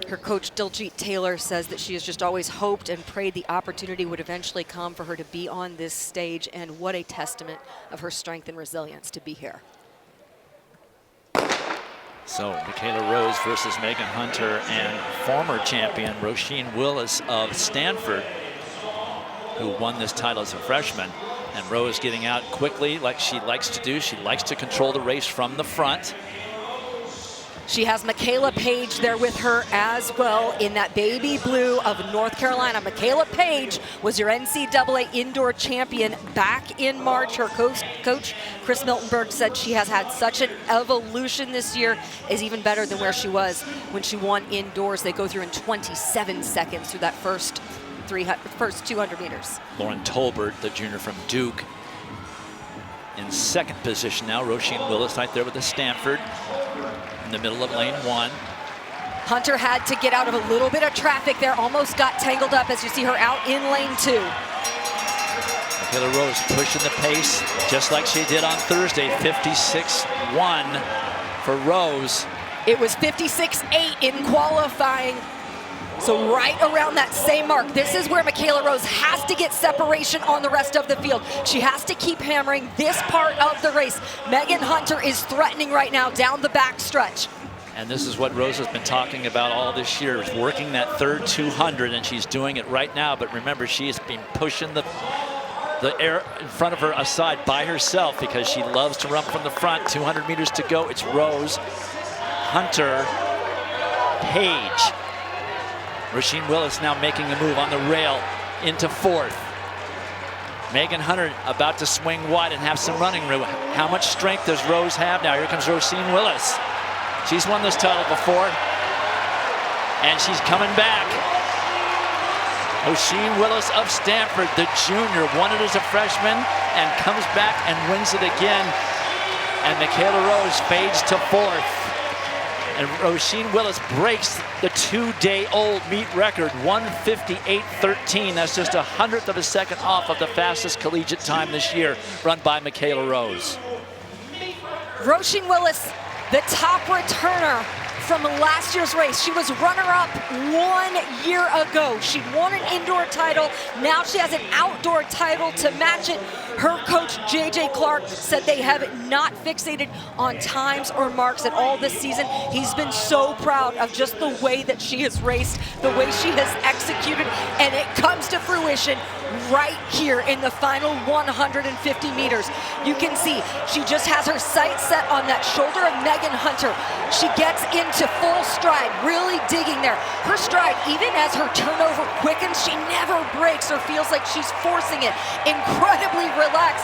Her coach, Diljit Taylor, says that she has just always hoped and prayed the opportunity would eventually come for her to be on this stage, and what a testament of her strength and resilience to be here. So Michaela Rose versus Megan Hunter and former champion Roisin Willis of Stanford, who won this title as a freshman. And Rose getting out quickly like she likes to do. She likes to control the race from the front. She has Michaela Page there with her as well in that baby blue of North Carolina. Michaela Page was your NCAA indoor champion back in March. Her coach, Chris Miltenberg, said she has had such an evolution this year, is even better than where she was when she won indoors. They go through in 27 seconds through that first 200 meters. Lauren Tolbert, the junior from Duke, in second position now. Roisin Willis right there with the Stanford in the middle of lane 1. Hunter had to get out of a little bit of traffic there, almost got tangled up as you see her out in lane 2. Michaela Rose pushing the pace just like she did on Thursday. 56.1 for Rose. It was 56.8 in qualifying. So right around that same mark. This is where Michaela Rose has to get separation on the rest of the field. She has to keep hammering this part of the race. Megan Hunter is threatening right now down the back stretch. And this is what Rose has been talking about all this year, is working that third 200, and she's doing it right now. But remember, she has been pushing the air in front of her aside by herself because she loves to run from the front. 200 meters to go. It's Rose, Hunter, Page. Roisin Willis now making the move on the rail into 4th. Megan Hunter about to swing wide and have some running room. How much strength does Rose have now? Here comes Roisin Willis. She's won this title before, and she's coming back. Roisin Willis of Stanford, the junior, won it as a freshman and comes back and wins it again. And Michaela Rose fades to 4th. And Roisin Willis breaks the 2-day-old meet record, 1:58.13. That's just 100th of a second off of the fastest collegiate time this year, run by Michaela Rose. Roisin Willis, the top returner from last year's race. She was runner-up 1 year ago. She won an indoor title. Now she has an outdoor title to match it. Her coach, J.J. Clark, said they have not fixated on times or marks at all this season. He's been so proud of just the way that she has raced, the way she has executed, and it comes to fruition right here in the final 150 meters. You can see she just has her sights set on that shoulder of Megan Hunter. She gets into full stride, really digging there. Her stride, even as her turnover quickens, she never breaks or feels like she's forcing it. Incredibly relaxed,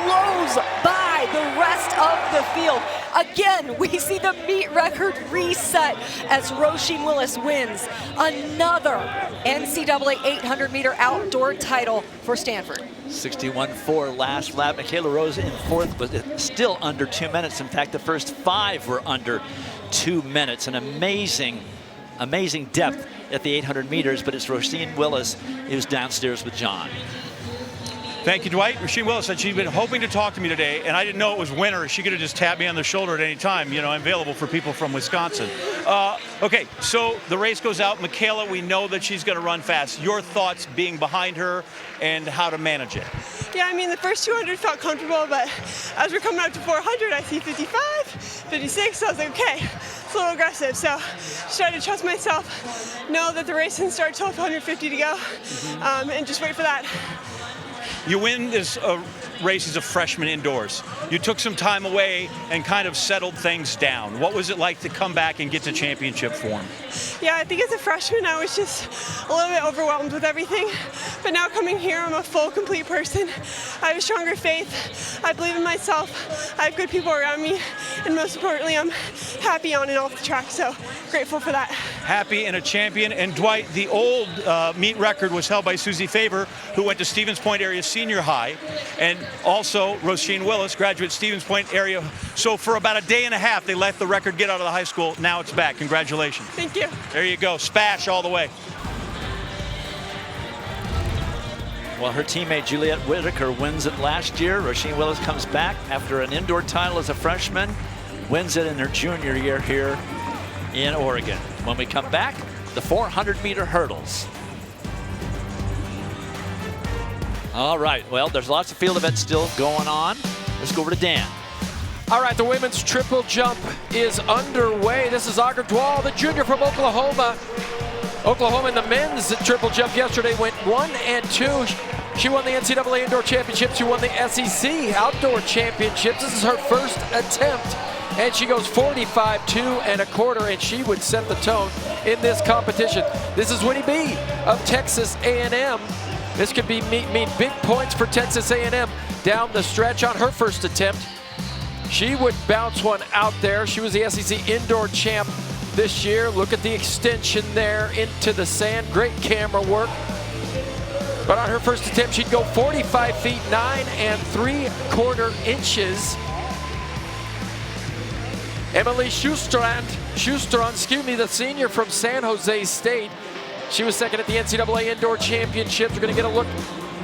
blows by the rest of the field. Again, we see the meet record reset as Roisin Willis wins another NCAA 800-meter outdoor title for Stanford. 61.4 last lap. Michaela Rose in 4th, but still under 2 minutes. In fact, the first 5 were under 2 minutes. An amazing depth at the 800 meters, but it's Roisin Willis who's downstairs with John. Thank you, Dwight. Roisin Willis said she'd been hoping to talk to me today, and I didn't know it was winter. She could have just tapped me on the shoulder at any time. You know, I'm available for people from Wisconsin. Okay, so the race goes out. Michaela, we know that she's going to run fast. Your thoughts being behind her and how to manage it? Yeah, I mean, the first 200 felt comfortable, but as we're coming up to 400, I see 55, 56, so I was like, okay, it's a little aggressive. So just try to trust myself, know that the race didn't start till 150 to go, and just wait for that. You win this race as a freshman indoors. You took some time away and kind of settled things down. What was it like to come back and get to championship form? Yeah, I think as a freshman, I was just a little bit overwhelmed with everything. But now coming here, I'm a full, complete person. I have a stronger faith. I believe in myself. I have good people around me. and most importantly, I'm happy on and off the track, so grateful for that. Happy and a champion. And Dwight, the old meet record was held by Susie Faber, who went to Stevens Point Area Senior High, and also Roisin Willis, graduate Stevens Point Area. So for about a day and a half, they let the record get out of the high school. Now it's back. Congratulations. Thank you. There you go. Spash all the way. Well, her teammate Juliette Whitaker wins it last year. Roisin Willis comes back after an indoor title as a freshman, wins it in her junior year here in Oregon. When we come back, the 400-meter hurdles. All right, well, there's lots of field events still going on. Let's go over to Dan. All right, the women's triple jump is underway. This is Audra Dwal, the junior from Oklahoma. Oklahoma in the men's triple jump yesterday went 1 and 2. She won the NCAA Indoor Championship. She won the SEC Outdoor Championships. This is her first attempt, and she goes 45.2 1/4, and she would set the tone in this competition. This is Winnie B of Texas A&M. This could mean big points for Texas A&M down the stretch on her first attempt. She would bounce one out there. She was the SEC Indoor Champ this year. Look at the extension there into the sand. Great camera work. But on her first attempt, she'd go 45 feet 9 3/4 inches. Emily Schustrand, the senior from San Jose State. She was second at the NCAA Indoor Championships. We're going to get a look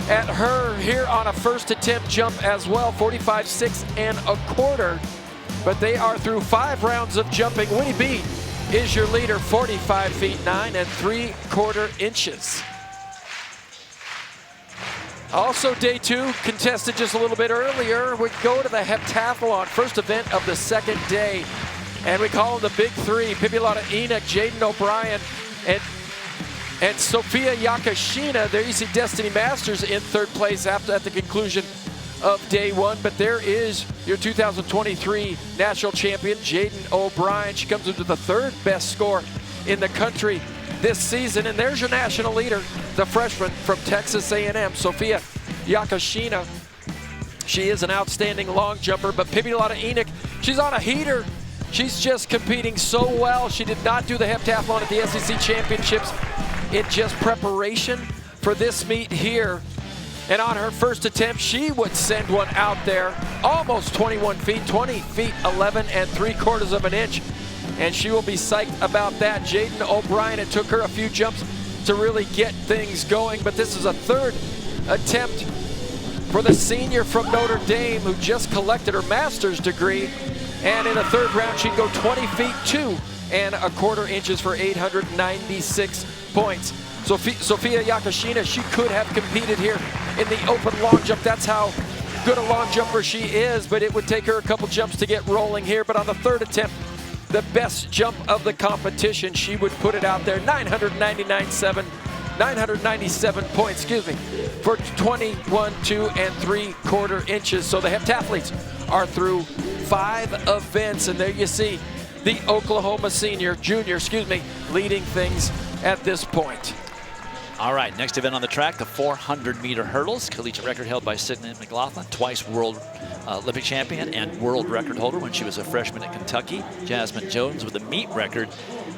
at her here on a first attempt jump as well, 45.6 1/4. But they are through 5 rounds of jumping. Winnie B is your leader, 45 feet 9 3/4 inches. Also day 2, contested just a little bit earlier, we go to the heptathlon, first event of the second day. And we call them the big 3, Pipilotta Enoch, Jaden O'Brien, and Sophia Yakashina. There you see Destiny Masters in 3rd place at the conclusion of day 1. But there is your 2023 national champion, Jaden O'Brien. She comes into the 3rd best score in the country this season. And there's your national leader, the freshman from Texas A&M, Sophia Yakashina. She is an outstanding long jumper, but Pipilotta Enoch, she's on a heater. She's just competing so well. She did not do the heptathlon at the SEC Championships in just preparation for this meet here. And on her first attempt, she would send one out there, almost 21 feet, 20 feet 11 3/4 inch. And she will be psyched about that. Jaden O'Brien, it took her a few jumps to really get things going, but this is a 3rd attempt for the senior from Notre Dame who just collected her master's degree. And in the 3rd round, she'd go 20 feet 2 1/4 inches for 896 points. Sophia Yakashina, she could have competed here in the open long jump. That's how good a long jumper she is, but it would take her a couple jumps to get rolling here. But on the 3rd attempt, the best jump of the competition, she would put it out there, 997 points, for 21.2 3/4 inches. So the heptathletes are through 5 events, and there you see the Oklahoma junior, leading things at this point. All right, next event on the track, the 400-meter hurdles. Collegiate record held by Sydney McLaughlin, twice world Olympic champion and world record holder when she was a freshman at Kentucky. Jasmine Jones with a meet record.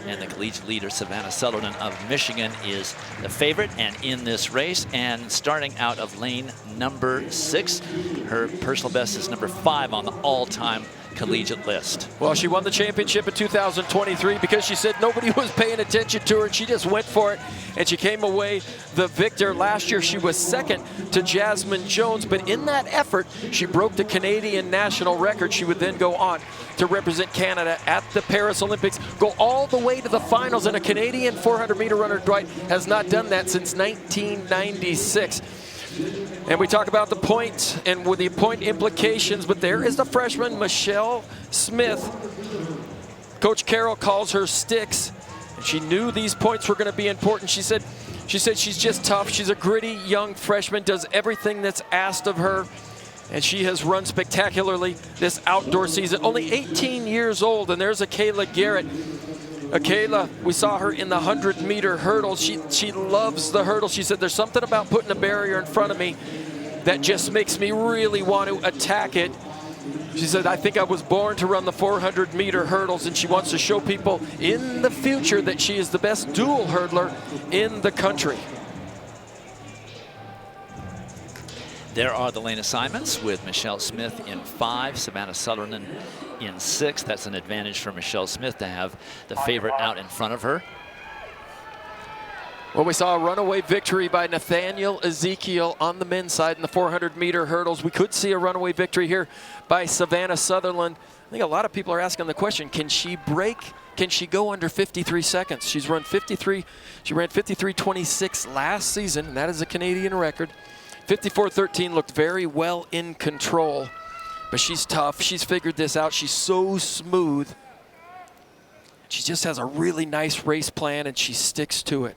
And the collegiate leader, Savannah Sutherland of Michigan, is the favorite and in this race. And starting out of lane number 6, her personal best is number 5 on the all-time collegiate list. Well, she won the championship in 2023 because she said nobody was paying attention to her, and she just went for it, and she came away the victor. Last year, she was second to Jasmine Jones, but in that effort, she broke the Canadian national record. She would then go on to represent Canada at the Paris Olympics, go all the way to the finals, and a Canadian 400-meter runner, Dwight, has not done that since 1996. And we talk about the points and with the point implications, but there is the freshman, Michelle Smith. Coach Carroll calls her Sticks, and she knew these points were going to be important. She said she's just tough. She's a gritty young freshman, does everything that's asked of her, and she has run spectacularly this outdoor season. Only 18 years old, and there's Akayla Garrett. Akayla, we saw her in the 100-meter hurdles. She loves the hurdle. She said, there's something about putting a barrier in front of me that just makes me really want to attack it. She said, I think I was born to run the 400-meter hurdles, and she wants to show people in the future that she is the best dual hurdler in the country. There are the lane assignments with Michelle Smith in 5, Savannah Sutherland in 6. That's an advantage for Michelle Smith to have the favorite out in front of her. Well, we saw a runaway victory by Nathaniel Ezekiel on the men's side in the 400-meter hurdles. We could see a runaway victory here by Savannah Sutherland. I think a lot of people are asking the question, can she break? Can she go under 53 seconds? She's run 53. She ran 53:26 last season, and that is a Canadian record. 54:13 looked very well in control, but she's tough. She's figured this out. She's so smooth. She just has a really nice race plan, and she sticks to it.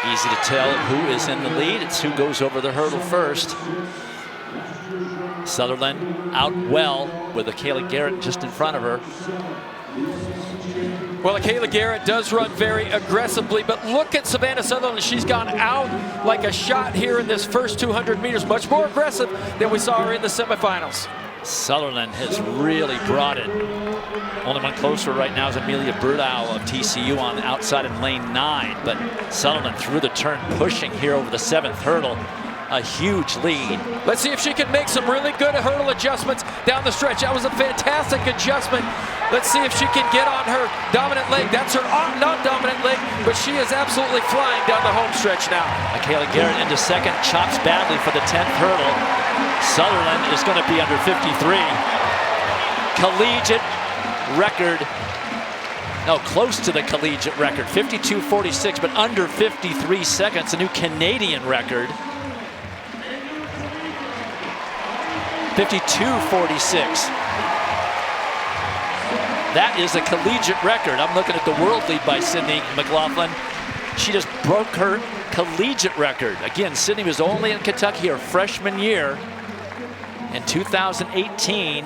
Easy to tell who is in the lead. It's who goes over the hurdle first. Sutherland out well with Kayla Garrett just in front of her. Well, Kayla Garrett does run very aggressively, but look at Savannah Sutherland. She's gone out like a shot here in this first 200 meters, much more aggressive than we saw her in the semifinals. Sutherland has really brought it. Only one closer right now is Amelia Berdow of TCU on the outside in lane 9, but Sutherland through the turn, pushing here over the 7th hurdle. A huge lead. Let's see if she can make some really good hurdle adjustments down the stretch. That was a fantastic adjustment. Let's see if she can get on her dominant leg. That's her non-dominant leg, but she is absolutely flying down the home stretch now. Kayla Garrett into second, chops badly for the 10th hurdle. Sutherland is going to be under 53. Collegiate record. No, close to the collegiate record, 52:46, but under 53 seconds, a new Canadian record. 52:46. That is a collegiate record. I'm looking at the world lead by Sydney McLaughlin. She just broke her collegiate record. Again, Sydney was only in Kentucky her freshman year in 2018.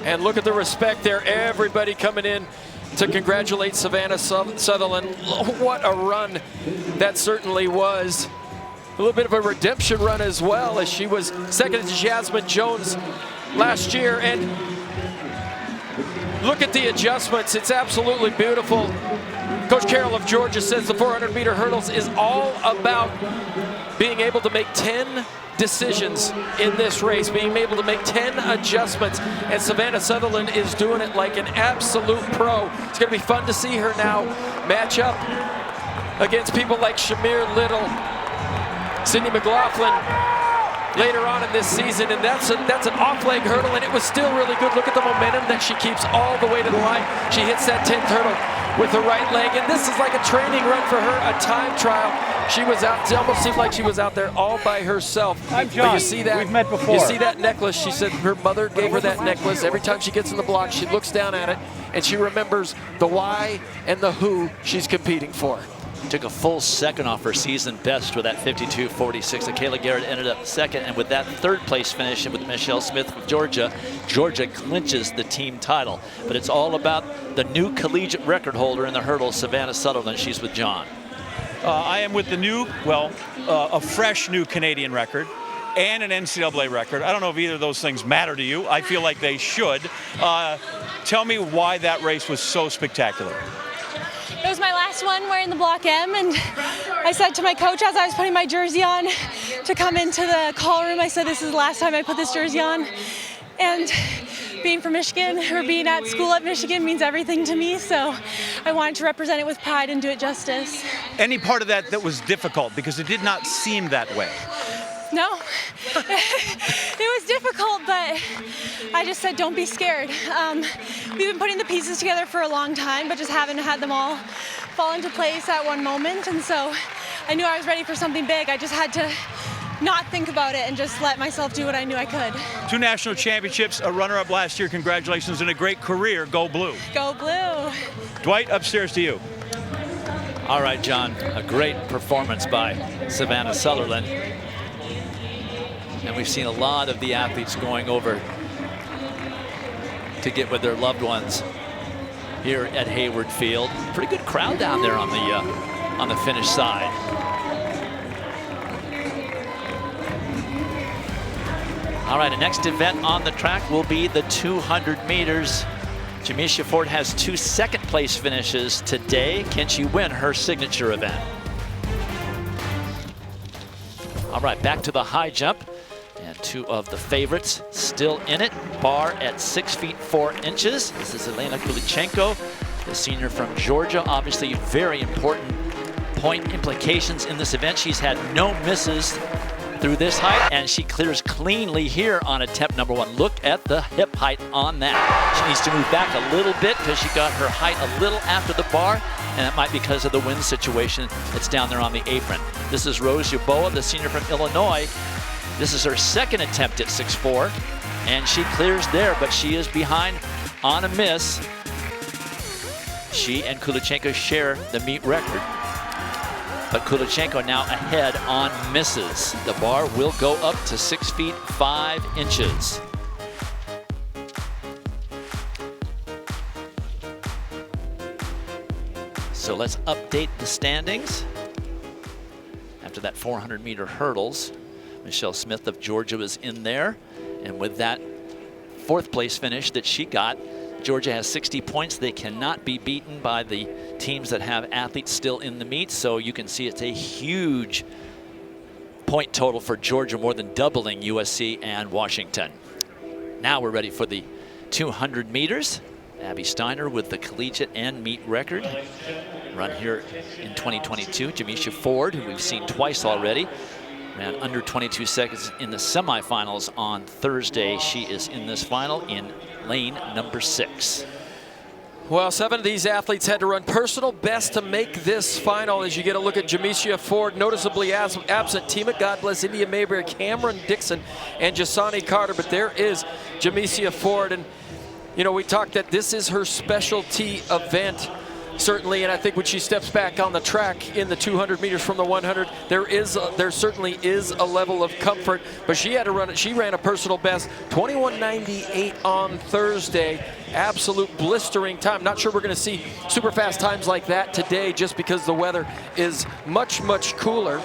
And look at the respect there. Everybody coming in to congratulate Savannah Sutherland. What a run that certainly was. A little bit of a redemption run as well, as she was second to Jasmine Jones last year. And look at the adjustments. It's absolutely beautiful. Coach Carroll of Georgia says the 400-meter hurdles is all about being able to make 10 decisions in this race, being able to make 10 adjustments, and Savannah Sutherland is doing it like an absolute pro. It's going to be fun to see her now match up against people like Shamir Little, Sydney McLaughlin later on in this season, and that's an off-leg hurdle, and it was still really good. Look at the momentum that she keeps all the way to the line. She hits that 10th hurdle with the right leg, and this is like a training run for her, a time trial. She was out, it almost seemed like she was out there all by herself. I'm John. But you see that, we've met before. You see that necklace. She said her mother gave her that necklace. Every time she gets in the block, she looks down at it, and she remembers the why and the who she's competing for. Took a full second off her season best with that 52:46. Kayla Garrett ended up second, and with that third place finish, and with Michelle Smith of Georgia, Georgia clinches the team title. But it's all about the new collegiate record holder in the hurdle, Savannah Sutherland. She's with John. I am with the new, a fresh new Canadian record and an NCAA record. I don't know if either of those things matter to you. I feel like they should. Tell me why that race was so spectacular. It was my last one wearing the Block M, and I said to my coach as I was putting my jersey on to come into the call room, I said, this is the last time I put this jersey on. And being from Michigan, or being at school at Michigan, means everything to me, so I wanted to represent it with pride and do it justice. Any part of that was difficult, because it did not seem that way? No, it was difficult, but I just said, don't be scared. We've been putting the pieces together for a long time, but just haven't had them all fall into place at one moment. And so I knew I was ready for something big. I just had to not think about it and just let myself do what I knew I could. 2 national championships, a runner-up last year. Congratulations, and a great career. Go Blue. Go Blue. Dwight, upstairs to you. All right, John, a great performance by Savannah Sutherland. And we've seen a lot of the athletes going over to get with their loved ones here at Hayward Field. Pretty good crowd down there on the finish side. All right, the next event on the track will be the 200 meters. Jamisha Ford has 2 second-place finishes today. Can she win her signature event? All right, back to the high jump. And 2 of the favorites still in it. Bar at 6 feet 4 inches. This is Elena Kulichenko, the senior from Georgia. Obviously, very important point implications in this event. She's had no misses through this height, and she clears cleanly here on attempt number 1. Look at the hip height on that. She needs to move back a little bit because she got her height a little after the bar, and that might be because of the wind situation that's down there on the apron. This is Rose Yaboa, the senior from Illinois. This is her second attempt at 6'4", and she clears there, but she is behind on a miss. She and Kulichenko share the meet record, but Kulichenko now ahead on misses. The bar will go up to 6 feet 5 inches. So let's update the standings. After that 400-meter hurdles, Michelle Smith of Georgia was in there, and with that 4th place finish that she got, Georgia has 60 points. They cannot be beaten by the teams that have athletes still in the meet, so you can see it's a huge point total for Georgia, more than doubling USC and Washington. Now we're ready for the 200 meters. Abby Steiner with the collegiate and meet record run here in 2022. Jamisha Ford, who we've seen twice already, ran under 22 seconds in the semifinals on Thursday. She is in this final in lane number 6. Well, 7 of these athletes had to run personal best to make this final. As you get a look at Jamisha Ford, noticeably absent Tima God Bless, India Mayberry, Cameron Dixon, and Jasani Carter. But there is Jamisha Ford. And, you know, we talked that this is her specialty event, certainly, and I think when she steps back on the track in the 200 meters from the 100, there certainly is a level of comfort, but she had to run it. She ran a personal best, 21:98 on Thursday. Absolute blistering time. Not sure we're going to see super fast times like that today, just because the weather is much, much cooler.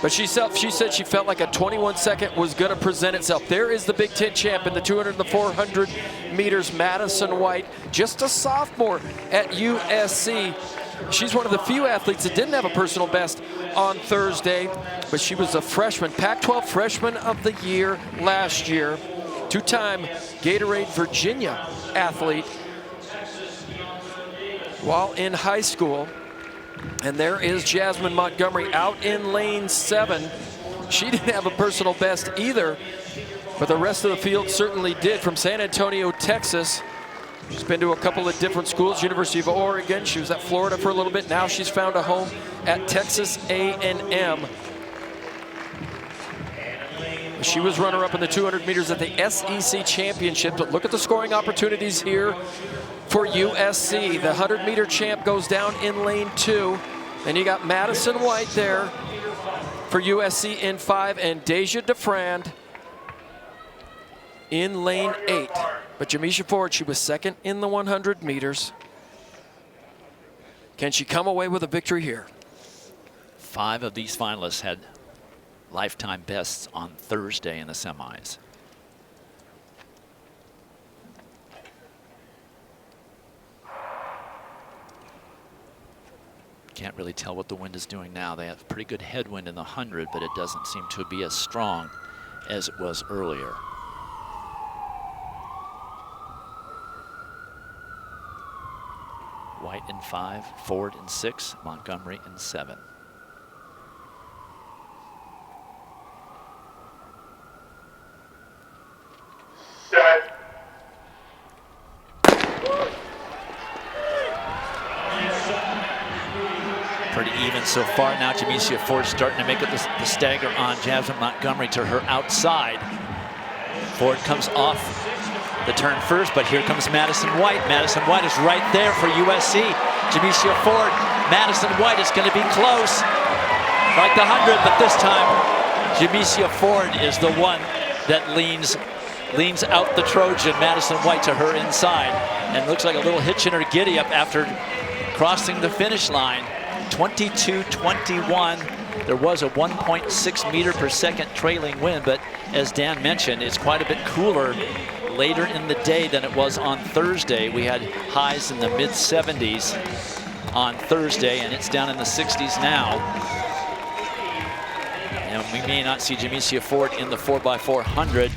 But she said she felt like a 21-second was going to present itself. There is the Big Ten champ in the 200 and the 400 meters, Madison White, just a sophomore at USC. She's one of the few athletes that didn't have a personal best on Thursday, but she was a freshman, Pac-12 Freshman of the Year last year, 2-time Gatorade Virginia athlete while in high school. And there is Jasmine Montgomery out in lane 7. She didn't have a personal best either, but the rest of the field certainly did. From San Antonio, Texas. She's been to a couple of different schools, University of Oregon. She was at Florida for a little bit. Now she's found a home at Texas A&M. She was runner-up in the 200 meters at the SEC Championship, but look at the scoring opportunities here for USC. The 100-meter champ goes down in lane 2. And you got Madison White there for USC in 5, and Deja DeFrand in lane 8. But Jamisha Ford, she was second in the 100 meters. Can she come away with a victory here? 5 of these finalists had lifetime bests on Thursday in the semis. Can't really tell what the wind is doing now. They have pretty good headwind in the 100, but it doesn't seem to be as strong as it was earlier. White in 5, Ford in 6, Montgomery in 7. Pretty even so far now. Jamisha Ford starting to make up the stagger on Jasmine Montgomery to her outside. Ford comes off the turn first, but here comes Madison White. Madison White is right there for USC. Jamisha Ford, Madison White is going to be close, like the 100, but this time Jamisha Ford is the one that leans leans out the Trojan, Madison White, to her inside. And looks like a little hitch in her giddy up after crossing the finish line. 22-21. There was a 1.6 meter per second trailing wind, but as Dan mentioned, it's quite a bit cooler later in the day than it was on Thursday. We had highs in the mid-70s on Thursday, and it's down in the 60s now. And we may not see Jamesia Ford in the 4x400,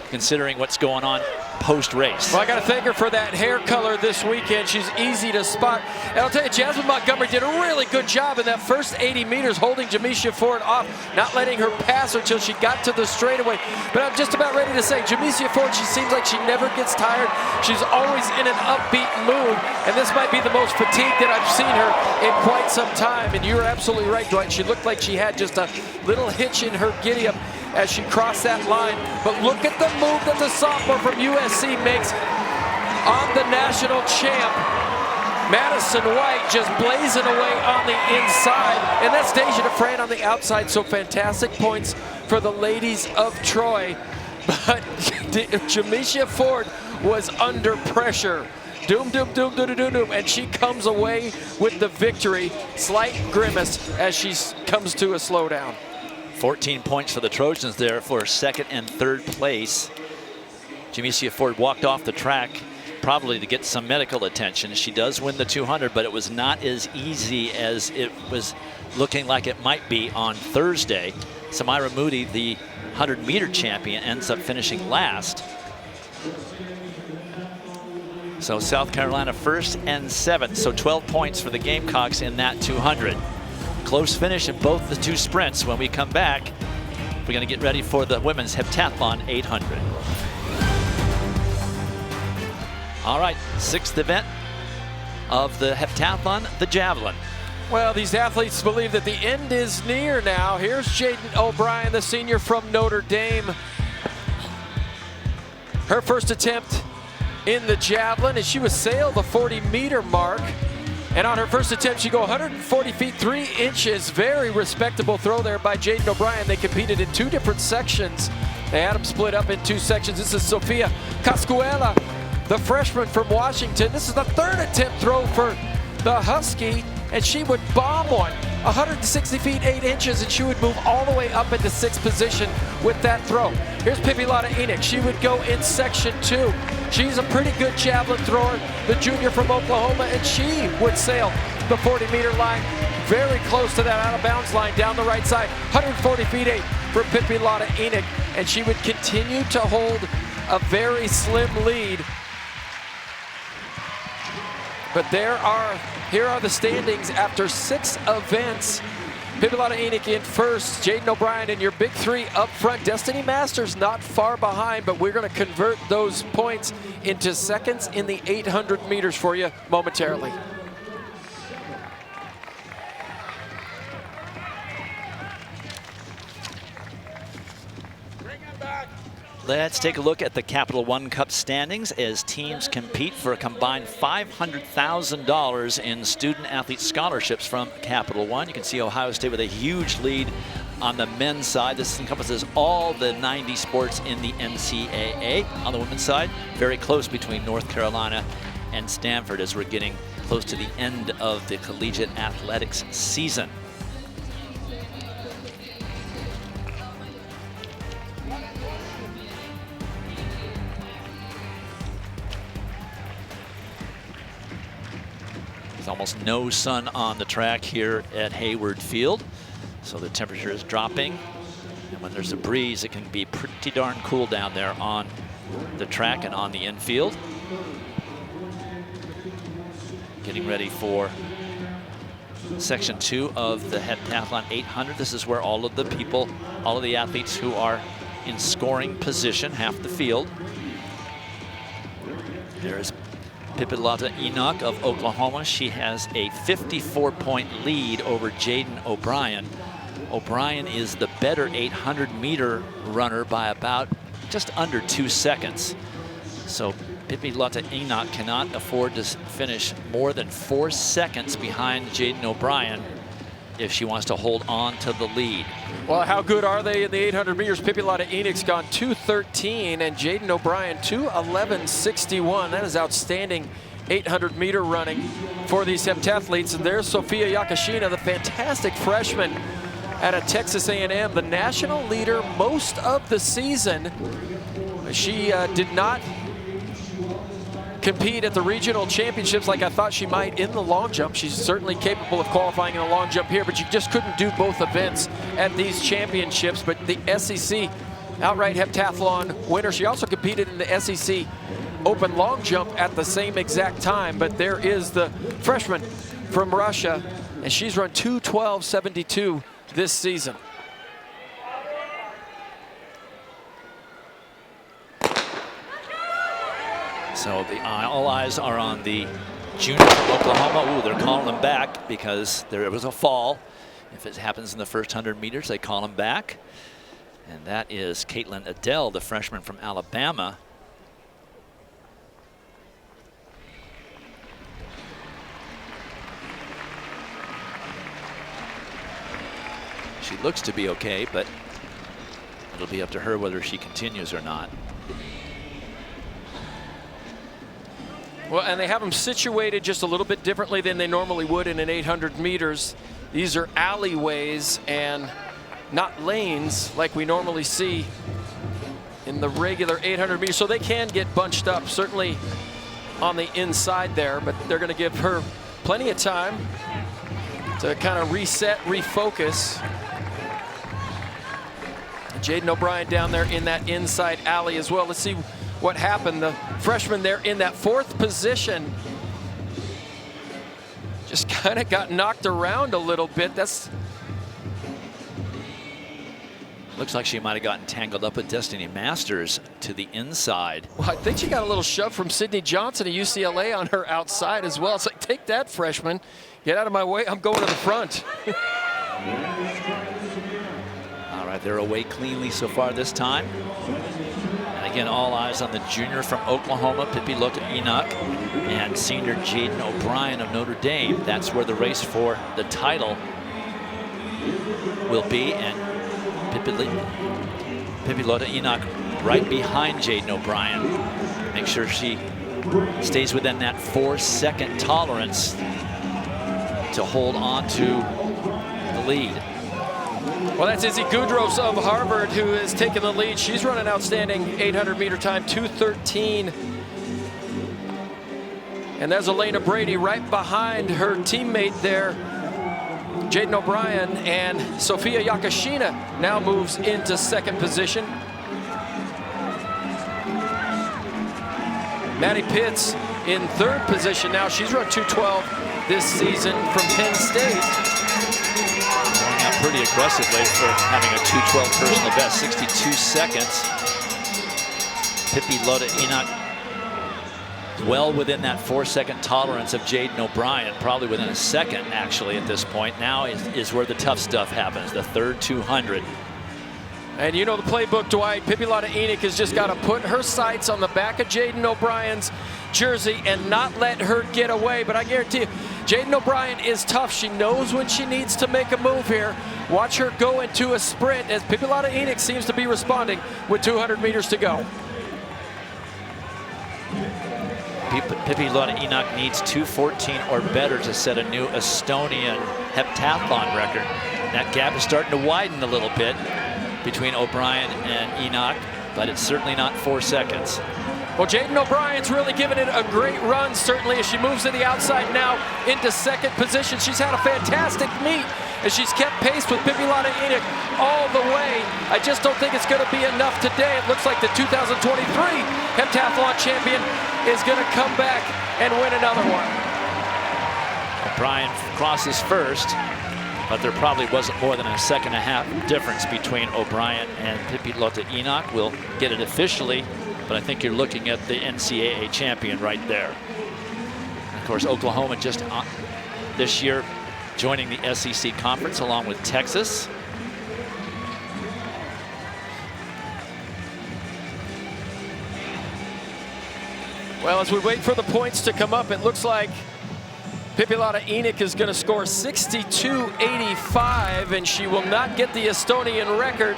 considering what's going on post-race. Well, I got to thank her for that hair color this weekend. She's easy to spot. And I'll tell you, Jasmine Montgomery did a really good job in that first 80 meters holding Jamesia Ford off, not letting her pass her until she got to the straightaway. But I'm just about ready to say, Jamesia Ford, she seems like she never gets tired. She's always in an upbeat mood, and this might be the most fatigued that I've seen her in quite some time. And you're absolutely right, Dwight. She looked like she had just a little hitch in her giddy-up as she crossed that line. But look at the move that the sophomore from USC makes on the national champ. Madison White just blazing away on the inside, and that's Deja DeFran on the outside. So fantastic points for the ladies of Troy. But Jamesia Ford was under pressure. Doom, doom, doom, doom, doom, doom, and she comes away with the victory. Slight grimace as she comes to a slowdown. 14 points for the Trojans there for second and third place. Jamesia Ford walked off the track probably to get some medical attention. She does win the 200, but it was not as easy as it was looking like it might be on Thursday. Samira Moody, the 100-meter champion, ends up finishing last. So South Carolina first and seventh, so 12 points for the Gamecocks in that 200. Close finish in both the two sprints. When we come back, we're going to get ready for the women's heptathlon 800. All right, sixth event of the heptathlon, the javelin. Well, these athletes believe that the end is near now. Here's Jaden O'Brien, the senior from Notre Dame. Her first attempt in the javelin, and she was sailed the 40-meter mark. And on her first attempt, she go 140 feet, 3 inches. Very respectable throw there by Jaden O'Brien. They competed in 2 different sections. They had them split up in 2 sections. This is Sofia Cascuela, the freshman from Washington. This is the 3rd attempt throw for the Husky, and she would bomb one. 160 feet, 8 inches, and she would move all the way up into 6th position with that throw. Here's Pipilata Enoch. She would go in section 2. She's a pretty good javelin thrower, the junior from Oklahoma, and she would sail the 40-meter line very close to that out-of-bounds line down the right side. 140 feet 8 for Pipilata Enoch, and she would continue to hold a very slim lead. But here are the standings after 6 events. Pipilata Enoch in first, Jaden O'Brien in your big 3 up front. Destiny Masters not far behind, but we're going to convert those points into seconds in the 800 meters for you momentarily. Let's take a look at the Capital One Cup standings as teams compete for a combined $500,000 in student-athlete scholarships from Capital One. You can see Ohio State with a huge lead on the men's side. This encompasses all the 90 sports in the NCAA. On the women's side, very close between North Carolina and Stanford as we're getting close to the end of the collegiate athletics season. Almost no sun on the track here at Hayward Field, so the temperature is dropping, and when there's a breeze it can be pretty darn cool down there on the track and on the infield. Getting ready for section 2 of the heptathlon 800. This is where all of the athletes who are in scoring position, half the field. There's Pipilata Enoch of Oklahoma. She has a 54-point lead over Jaden O'Brien. O'Brien is the better 800-meter runner by about just under 2 seconds. So Pipilata Enoch cannot afford to finish more than 4 seconds behind Jaden O'Brien. if she wants to hold on to the lead. Well, how good are they in the 800 meters? Pippi Lotta-Enig's gone 2:13 and Jaden O'Brien 2:11.61. That is outstanding 800 meter running for these heptathletes. And there's Sophia Yakashina, the fantastic freshman out of Texas A&M, the national leader most of the season. She did not compete at the regional championships like I thought she might in the long jump. She's certainly capable of qualifying in the long jump here, but you just couldn't do both events at these championships. But the SEC outright heptathlon winner. She also competed in the SEC open long jump at the same exact time. But there is the freshman from Russia, and she's run 2:12.72 this season. So all eyes are on the junior from Oklahoma. Ooh, they're calling him back because there was a fall. If it happens in the first 100 meters, they call him back. And that is Caitlin Adele, the freshman from Alabama. She looks to be okay, but it'll be up to her whether she continues or not. Well, and they have them situated just a little bit differently than they normally would in an 800 meters. These are alleyways and not lanes like we normally see in the regular 800 meters. So they can get bunched up, certainly on the inside there, but they're going to give her plenty of time to kind of reset, refocus. Jaden O'Brien down there in that inside alley as well. Let's see what happened. The freshman there in that 4th position just kind of got knocked around a little bit. That's looks like she might have gotten tangled up with Destiny Masters to the inside. Well, I think she got a little shove from Sydney Johnson of UCLA on her outside as well. It's like, take that, freshman. Get out of my way. I'm going to the front. All right, they're away cleanly so far this time. And again, all eyes on the junior from Oklahoma, Pippi Lotta-Enoch, and senior Jaden O'Brien of Notre Dame. That's where the race for the title will be. And Pippi Lotta-Enoch right behind Jaden O'Brien. Make sure she stays within that 4-second tolerance to hold on to the lead. Well, that's Izzy Gudros of Harvard who has taken the lead. She's run an outstanding 800 meter time, 2:13. And there's Elena Brady right behind her teammate there, Jaden O'Brien, and Sophia Yakashina now moves into 2nd position. Maddie Pitts in 3rd position now. She's run 2:12 this season from Penn State. Going out pretty aggressively for having a 2:12 personal best, 62 seconds. Pippi Lotta-Enoch well within that 4-second tolerance of Jaden O'Brien, probably within a second actually at this point. Now is where the tough stuff happens, the 3rd 200. And you know the playbook, Dwight. Pippi Lotta-Enoch has just got to put her sights on the back of Jaden O'Brien's jersey and not let her get away. But I guarantee you, Jaden O'Brien is tough. She knows when she needs to make a move here. Watch her go into a sprint as Pippi Lotta-Enoch seems to be responding with 200 meters to go. Pippi Lotta-Enoch needs 2:14 or better to set a new Estonian heptathlon record. That gap is starting to widen a little bit between O'Brien and Enoch, but it's certainly not 4 seconds. Well, Jaden O'Brien's really given it a great run, certainly, as she moves to the outside now into 2nd position. She's had a fantastic meet as she's kept pace with Pippi Lotta-Enoch all the way. I just don't think it's going to be enough today. It looks like the 2023 heptathlon champion is going to come back and win another one. O'Brien crosses first, but there probably wasn't more than a 1.5 second difference between O'Brien and Pippi Lotta-Enoch. We'll get it officially, but I think you're looking at the NCAA champion right there. And of course, Oklahoma just this year joining the SEC conference along with Texas. Well, as we wait for the points to come up, it looks like Pipilata Enoch is going to score 62.85, and she will not get the Estonian record,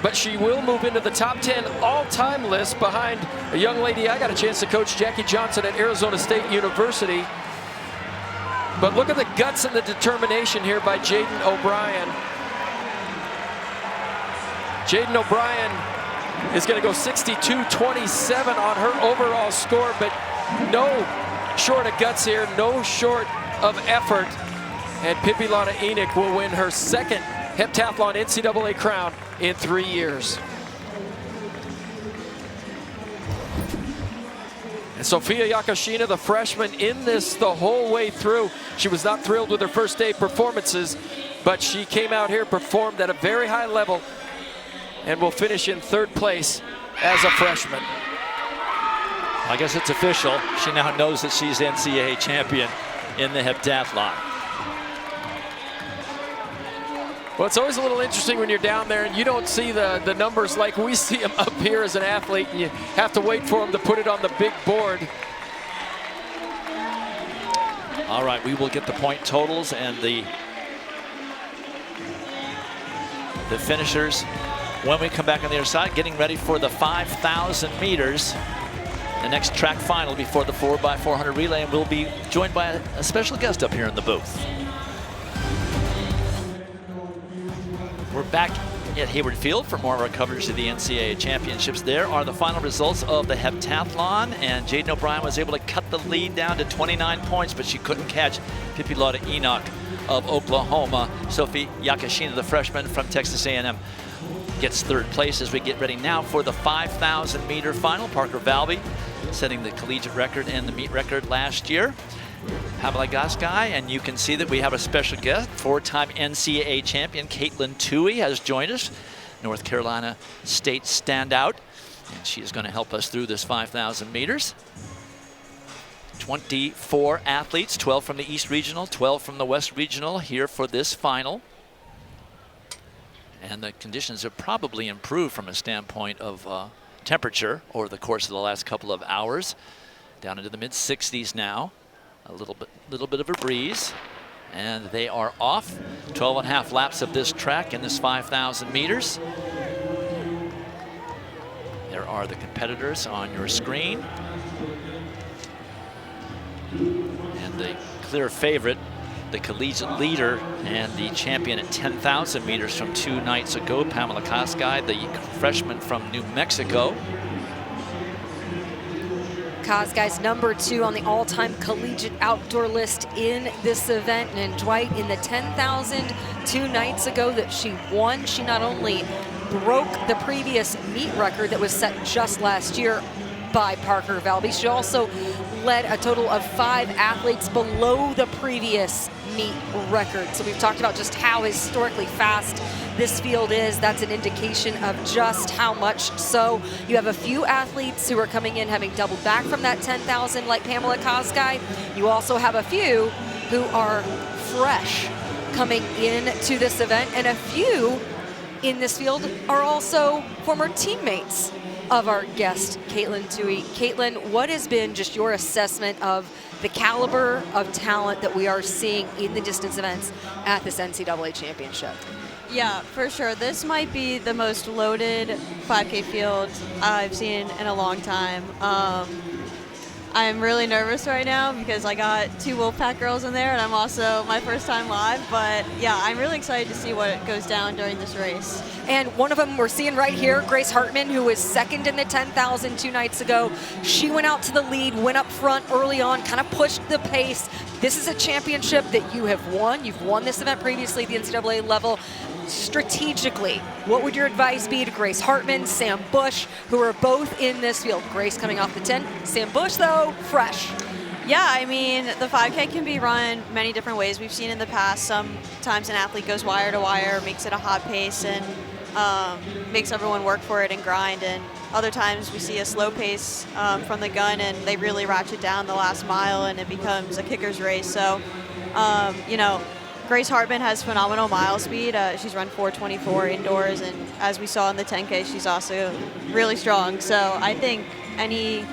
but she will move into the top 10 all-time list behind a young lady I got a chance to coach, Jackie Johnson at Arizona State University. But look at the guts and the determination here by Jaden O'Brien. Jaden O'Brien is going to go 62.27 on her overall score, but no short of guts here, no short of effort. And Pipilata Enoch will win her second heptathlon NCAA crown in 3 years. And Sofia Yakashina, the freshman, in this the whole way through. She was not thrilled with her first day performances, but she came out here, performed at a very high level, and will finish in 3rd place as a freshman. I guess it's official. She now knows that she's NCAA champion in the heptathlon. Well, it's always a little interesting when you're down there and you don't see the numbers like we see them up here as an athlete, and you have to wait for them to put it on the big board. All right, we will get the point totals and the finishers when we come back on the other side, getting ready for the 5,000 meters. The next track final before the 4x400 relay, and we'll be joined by a special guest up here in the booth. We're back at Hayward Field for more of our coverage of the NCAA championships. There are the final results of the heptathlon, and Jaden O'Brien was able to cut the lead down to 29 points, but she couldn't catch Pipilata Enoch of Oklahoma. Sophie Yakashina, the freshman from Texas A&M, gets 3rd place as we get ready now for the 5,000 meter final. Parker Valby setting the collegiate record and the meet record last year. Pamela Gaskai, and you can see that we have a special guest, 4-time NCAA champion Caitlin Toohey has joined us, North Carolina State standout, and she is going to help us through this 5,000 meters. 24 athletes, 12 from the East Regional, 12 from the West Regional here for this final. And the conditions have probably improved from a standpoint of temperature over the course of the last couple of hours. Down into the mid-60s now. A little bit of a breeze. And they are off. 12.5 laps of this track in this 5,000 meters. There are the competitors on your screen. And the clear favorite, the collegiate leader and the champion at 10,000 meters from 2 nights ago, Pamela Gaskai, the freshman from New Mexico. Kosgei's number 2 on the all-time collegiate outdoor list in this event. And Dwight, in the 10,000 2 nights ago that she won, she not only broke the previous meet record that was set just last year by Parker Valby, she also led a total of 5 athletes below the previous meet record. So we've talked about just how historically fast this field is. That's an indication of just how much so. You have a few athletes who are coming in having doubled back from that 10,000 like Pamela Kosgei. You also have a few who are fresh coming into this event, and a few in this field are also former teammates of our guest, Caitlin Toohey. Caitlin, what has been just your assessment of the caliber of talent that we are seeing in the distance events at this NCAA championship? Yeah, for sure. This might be the most loaded 5K field I've seen in a long time. I'm really nervous right now because I got 2 Wolfpack girls in there, and I'm also my first time live. But yeah, I'm really excited to see what goes down during this race. And one of them we're seeing right here, Grace Hartman, who was 2nd in the 10,000 2 nights ago. She went out to the lead, went up front early on, kind of pushed the pace. This is a championship that you have won. You've won this event previously at the NCAA level. Strategically, what would your advice be to Grace Hartman, Sam Bush, who are both in this field? Grace coming off the 10, Sam Bush, though, fresh. Yeah, I mean, the 5K can be run many different ways. We've seen in the past, sometimes an athlete goes wire to wire, makes it a hot pace, and makes everyone work for it and grind. And other times we see a slow pace from the gun, and they really ratchet down the last mile, and it becomes a kicker's race. So, you know, Grace Hartman has phenomenal mile speed. She's run 4:24 indoors, and as we saw in the 10K, she's also really strong. So I think any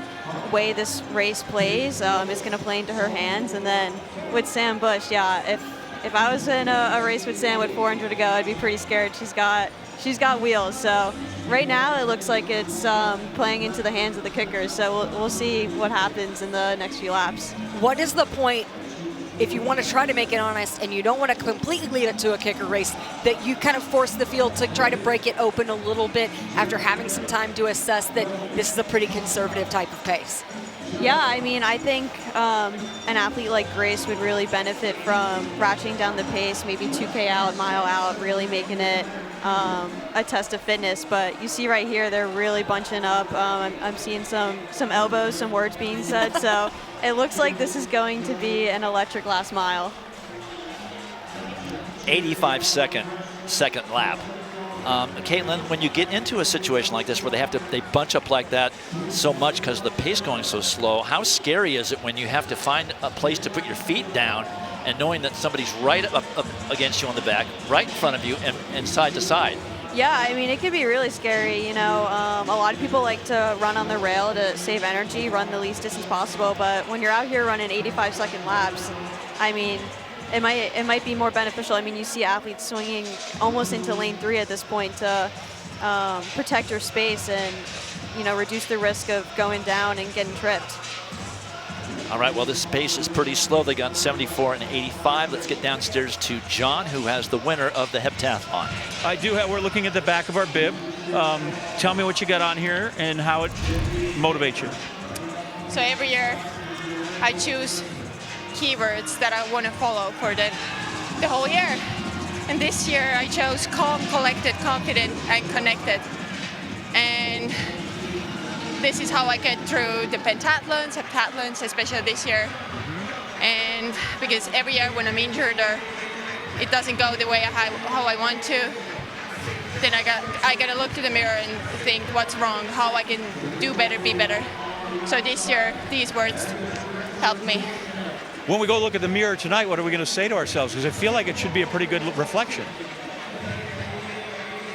way this race plays is going to play into her hands. And then with Sam Bush, yeah, if I was in a race with Sam with 400 to go, I'd be pretty scared. She's got wheels. So right now it looks like it's playing into the hands of the kickers. So we'll see what happens in the next few laps. What is the point, if you want to try to make it honest and you don't want to completely leave it to a kicker race, that you kind of force the field to try to break it open a little bit after having some time to assess that this is a pretty conservative type of pace? Yeah, I mean, I think an athlete like Grace would really benefit from ratcheting down the pace, maybe 2K out, mile out, really making it a test of fitness. But you see right here, they're really bunching up. I'm seeing some elbows, some words being said. So it looks like this is going to be an electric last mile. 85-second lap. Caitlin, when you get into a situation like this where they bunch up like that so much because of the pace going so slow, how scary is it when you have to find a place to put your feet down and knowing that somebody's right up against you on the back, right in front of you, and side to side? Yeah, I mean, it can be really scary. You know, a lot of people like to run on the rail to save energy, run the least distance possible. But when you're out here running 85-second laps, I mean, it might be more beneficial. I mean, you see athletes swinging almost into lane 3 at this point to protect your space and, you know, reduce the risk of going down and getting tripped. All right, well, this pace is pretty slow. They got 74 and 85. Let's get downstairs to John, who has the winner of the heptathlon. I do have, we're looking at the back of our bib. Tell me what you got on here and how it motivates you. So every year I choose keywords that I want to follow for the whole year. And this year I chose calm, collected, confident, and connected. And this is how I get through the pentathlons, heptathlons, especially this year. And because every year when I'm injured or it doesn't go the way how I want to, then I gotta look to the mirror and think what's wrong, how I can do better, be better. So this year, these words helped me. When we go look at the mirror tonight, what are we going to say to ourselves? Because I feel like it should be a pretty good reflection.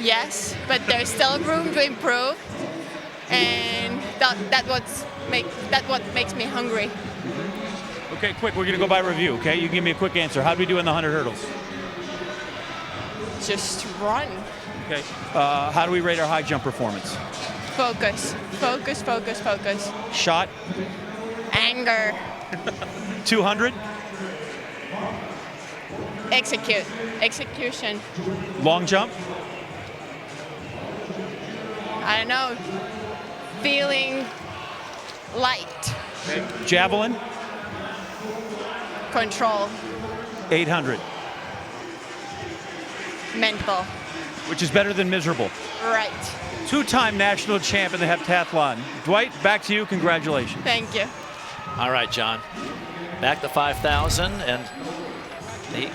Yes, but there's still room to improve, and that's what makes me hungry. Okay, quick, we're going to go by review, okay? You give me a quick answer. How did we do in the 100 hurdles? Just run. Okay. How do we rate our high jump performance? Focus, focus, focus, focus. Shot? Anger. 200? Execution. Long jump? I don't know. Feeling light. Okay. Javelin? Control. 800? Mental. Which is better than miserable. Right. Two-time national champ in the heptathlon. Dwight, back to you. Congratulations. Thank you. All right, John. Back to 5,000, and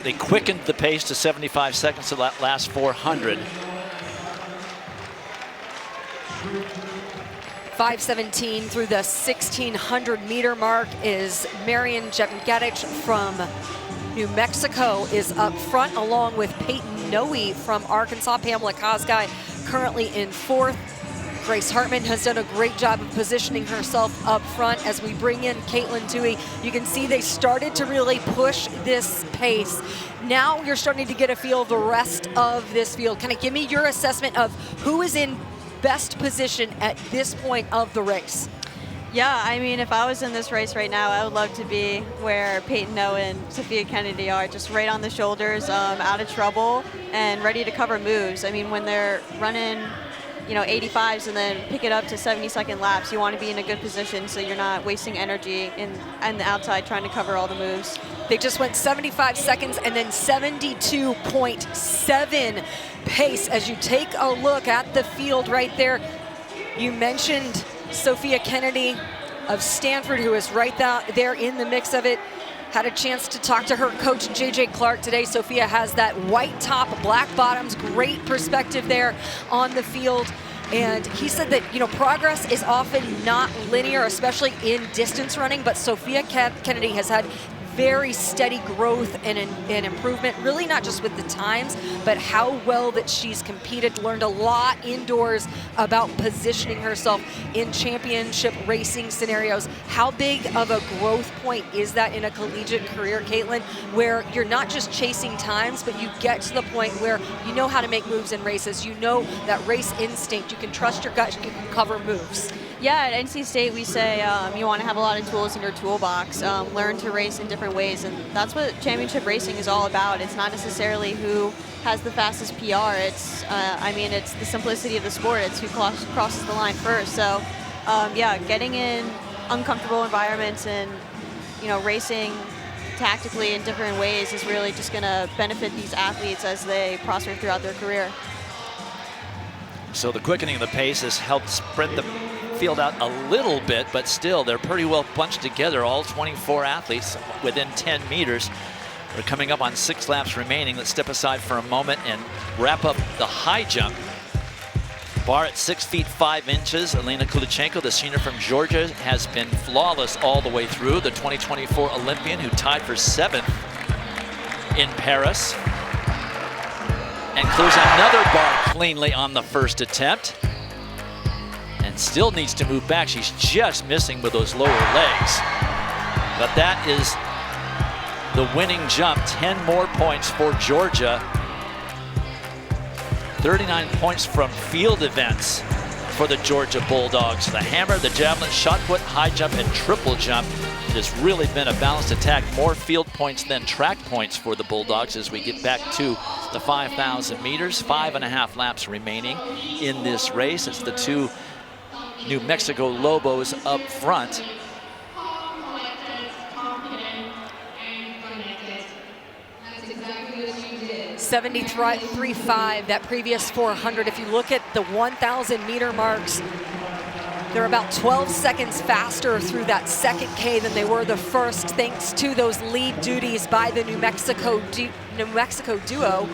they quickened the pace to 75 seconds to that last 400. 5:17 through the 1,600-meter mark is Marian Jevngedic from New Mexico is up front, along with Peyton Noe from Arkansas. Pamela Kosgei currently in 4th. Grace Hartman has done a great job of positioning herself up front. As we bring in Caitlin Toohey, you can see they started to really push this pace. Now you're starting to get a feel of the rest of this field. Kind of give me your assessment of who is in best position at this point of the race. Yeah, I mean, if I was in this race right now, I would love to be where Peyton Noe and Sophia Kennedy are, just right on the shoulders, out of trouble, and ready to cover moves. I mean, when they're running, you know, 85s and then pick it up to 70-second laps, you want to be in a good position so you're not wasting energy on the outside trying to cover all the moves. They just went 75 seconds and then 72.7 pace. As you take a look at the field right there, you mentioned Sophia Kennedy of Stanford, who is right there in the mix of it. Had a chance to talk to her coach, JJ Clark, today. Sophia has that white top, black bottoms, great perspective there on the field. And he said that, you know, progress is often not linear, especially in distance running, but Sophia Kennedy has had very steady growth and improvement, really not just with the times, but how well that she's competed, learned a lot indoors about positioning herself in championship racing scenarios. How big of a growth point is that in a collegiate career, Caitlin, where you're not just chasing times, but you get to the point where you know how to make moves in races, you know that race instinct, you can trust your gut, you can cover moves. Yeah, at NC State we say you want to have a lot of tools in your toolbox, learn to race in different ways, and that's what championship racing is all about. It's not necessarily who has the fastest PR. It's, I mean, it's the simplicity of the sport. It's who crosses the line first. So, yeah, getting in uncomfortable environments and, you know, racing tactically in different ways is really just going to benefit these athletes as they prosper throughout their career. So the quickening of the pace has helped spread the field out a little bit, but still they're pretty well bunched together, all 24 athletes within 10 meters. We're coming up on 6 laps remaining. Let's step aside for a moment and wrap up the high jump. Bar at 6 feet 5 inches. Elena Kulichenko, the senior from Georgia, has been flawless all the way through. The 2024 Olympian who tied for 7th in Paris. And clears another bar cleanly on the first attempt. And still needs to move back. She's just missing with those lower legs. But that is the winning jump. 10 more points for Georgia. 39 points from field events for the Georgia Bulldogs. The hammer, the javelin, shot put, high jump, and triple jump. It has really been a balanced attack. More field points than track points for the Bulldogs as we get back to the 5,000 meters. 5.5 laps remaining in this race. It's the 2 New Mexico Lobos up front. .73.5, that previous 400. If you look at the 1,000 meter marks, they're about 12 seconds faster through that second K than they were the first, thanks to those lead duties by the New Mexico duo.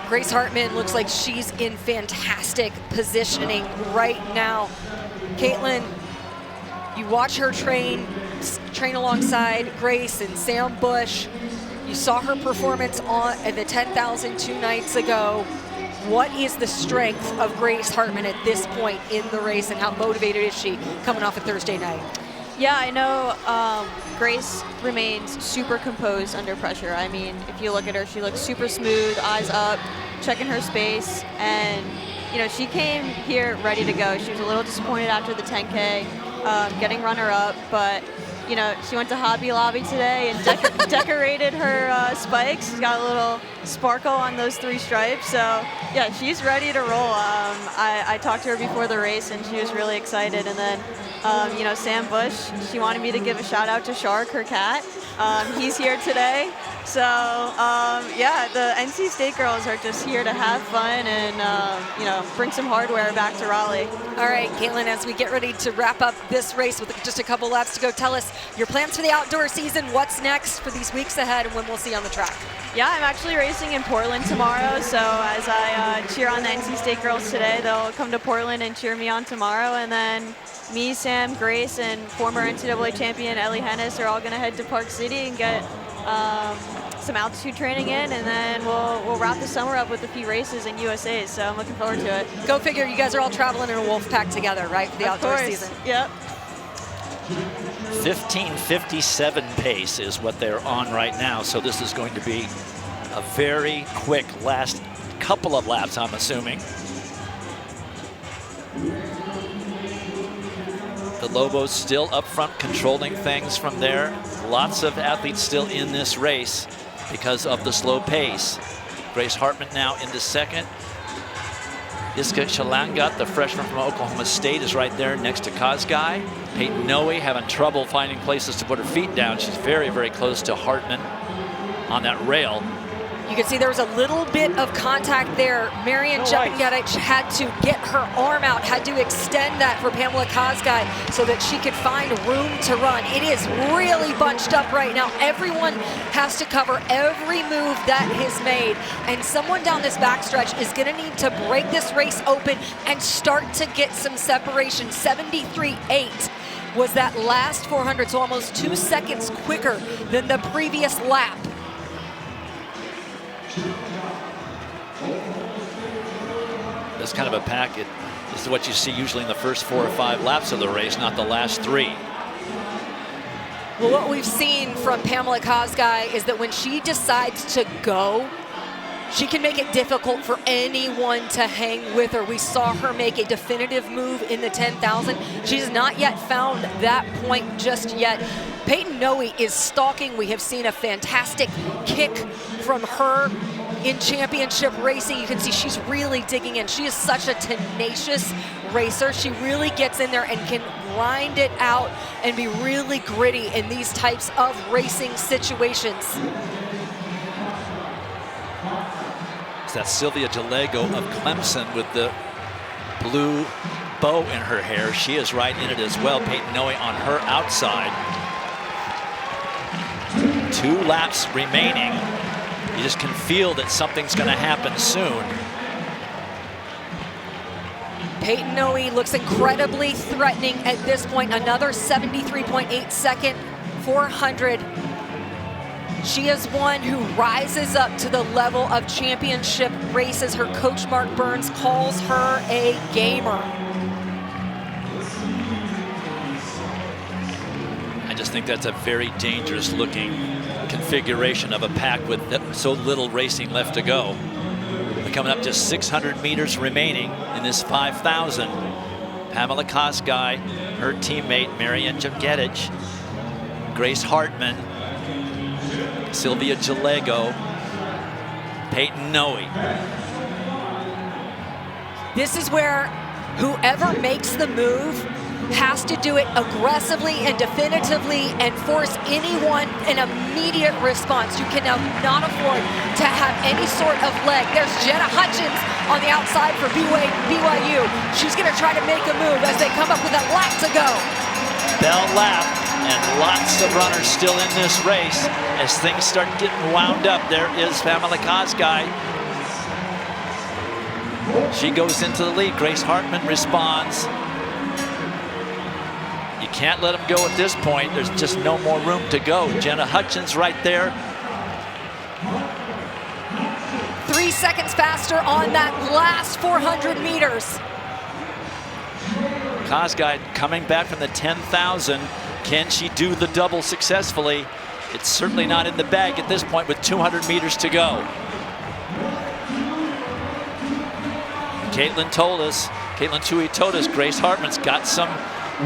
Grace Hartman looks like she's in fantastic positioning right now. Caitlin, you watch her train alongside Grace and Sam Bush. You saw her performance at the 10,000 2 nights ago. What is the strength of Grace Hartman at this point in the race, and how motivated is she coming off a Thursday night? Yeah, I know Grace remains super composed under pressure. I mean, if you look at her, she looks super smooth, eyes up, checking her space, and you know, she came here ready to go. She was a little disappointed after the 10K, getting runner-up, but you know, she went to Hobby Lobby today and decorated her spikes. She's got a little sparkle on those 3 stripes. So yeah, she's ready to roll. I talked to her before the race and she was really excited. And then, you know, Sam Bush, she wanted me to give a shout out to Shark, her cat. He's here today. So yeah, the NC State girls are just here to have fun and, you know, bring some hardware back to Raleigh. All right, Caitlin, as we get ready to wrap up this race with just a couple laps to go, tell us your plans for the outdoor season, what's next for these weeks ahead, and when we'll see you on the track. Yeah, I'm actually racing in Portland tomorrow, so as I cheer on the NC State girls today, they'll come to Portland and cheer me on tomorrow, and then me, Sam, Grace, and former NCAA champion Ellie Hennis are all going to head to Park City and get some altitude training in, and then we'll wrap the summer up with a few races in USA, so I'm looking forward to it. Go figure, you guys are all traveling in a wolf pack together, right, for the outdoor season? Yep. 15:57 pace is what they're on right now, so this is going to be a very quick last couple of laps, I'm assuming. The Lobos still up front controlling things from there. Lots of athletes still in this race because of the slow pace. Grace Hartman now into second. Iska Shalangat, the freshman from Oklahoma State, is right there next to Kazgai. Peyton Noe having trouble finding places to put her feet down. She's very, very close to Hartman on that rail. You can see there was a little bit of contact there. Marian Jepingetich had to get her arm out, had to extend that for Pamela Kazgai so that she could find room to run. It is really bunched up right now. Everyone has to cover every move that is made, and someone down this backstretch is going to need to break this race open and start to get some separation. 73.8 was that last 400, so almost 2 seconds quicker than the previous lap. This kind of a packet, this is what you see usually in the first 4 or 5 laps of the race, not the last 3. Well, what we've seen from Pamela Kosgei is that when she decides to go, she can make it difficult for anyone to hang with her. We saw her make a definitive move in the 10,000. She's not yet found that point just yet. Peyton Noe is stalking. We have seen a fantastic kick from her in championship racing. You can see she's really digging in. She is such a tenacious racer. She really gets in there and can grind it out and be really gritty in these types of racing situations. That's Sylvia Jalego of Clemson with the blue bow in her hair. She is right in it as well. Peyton Noe on her outside. 2 laps remaining. You just can feel that something's going to happen soon. Peyton Noe looks incredibly threatening at this point. Another 73.8 second 400. She is one who rises up to the level of championship races. Her coach, Mark Burns, calls her a gamer. I just think that's a very dangerous looking configuration of a pack with so little racing left to go. We're coming up just 600 meters remaining in this 5,000. Pamela Kosgei, her teammate Marian Jemgetich, Grace Hartman, Sylvia Jalego, Peyton Noe. This is where whoever makes the move has to do it aggressively and definitively and force anyone an immediate response. You can not afford to have any sort of leg. There's Jenna Hutchins on the outside for BYU. She's going to try to make a move as they come up with a lap to go. Bell lap, and lots of runners still in this race. As things start getting wound up, there is Pamela Kosgei. She goes into the lead. Grace Hartman responds. You can't let them go at this point. There's just no more room to go. Jenna Hutchins right there. 3 seconds faster on that last 400 meters. Kosgei coming back from the 10,000. Can she do the double successfully? It's certainly not in the bag at this point with 200 meters to go. Caitlin Tui told us Grace Hartman's got some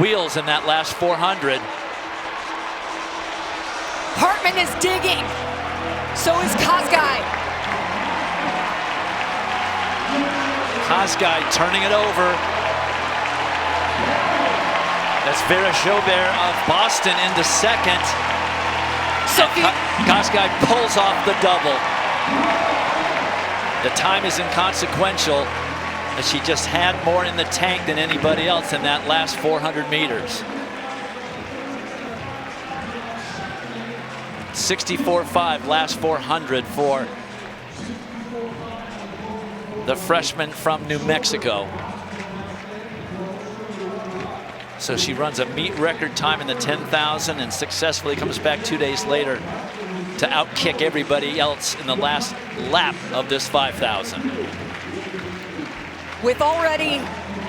wheels in that last 400. Hartman is digging. So is Kosgei. Kosgei turning it over. That's Vera Joubert of Boston into second. Kosgei pulls off the double. The time is inconsequential, as she just had more in the tank than anybody else in that last 400 meters. 64.5 last 400 for the freshman from New Mexico. So she runs a meet record time in the 10,000 and successfully comes back 2 days later to outkick everybody else in the last lap of this 5,000. With already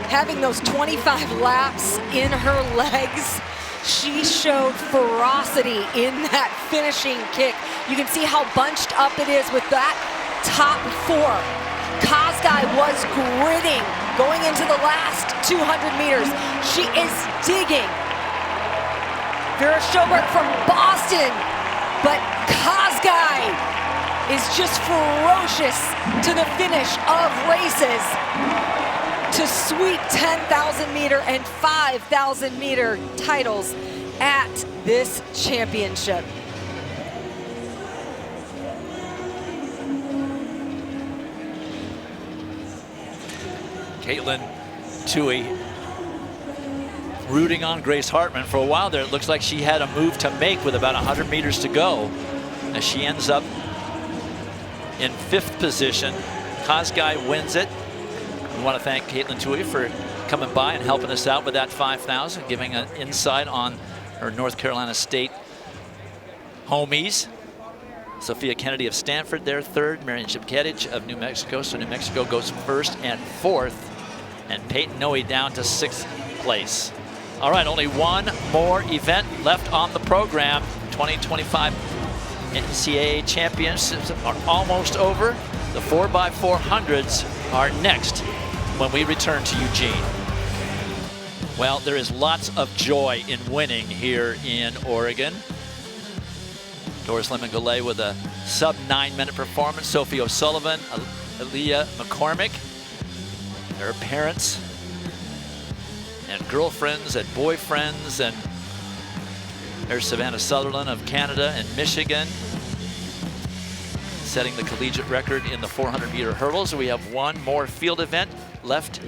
having those 25 laps in her legs, she showed ferocity in that finishing kick. You can see how bunched up it is with that top 4. Kosgei was gritting going into the last 200 meters. She is digging. Vera Joubert from Boston, but Kosgei is just ferocious to the finish of races to sweep 10,000 meter and 5,000 meter titles at this championship. Caitlin Tui rooting on Grace Hartman. For a while there, it looks like she had a move to make with about 100 meters to go, as she ends up in 5th position. Kosgei wins it. We want to thank Caitlin Tui for coming by and helping us out with that 5,000, giving an insight on her North Carolina State homies. Sophia Kennedy of Stanford there third, Marian Shipketich of New Mexico. So New Mexico goes first and fourth, and Peyton Noe down to 6th place. All right, only one more event left on the program. 2025 NCAA championships are almost over. The 4x400s are next when we return to Eugene. Well, there is lots of joy in winning here in Oregon. Doris Lemon-Goulet with a sub 9-minute performance. Sophie O'Sullivan, Aaliyah McCormick, their parents and girlfriends and boyfriends, and there's Savannah Sutherland of Canada and Michigan, setting the collegiate record in the 400-meter hurdles. We have one more field event left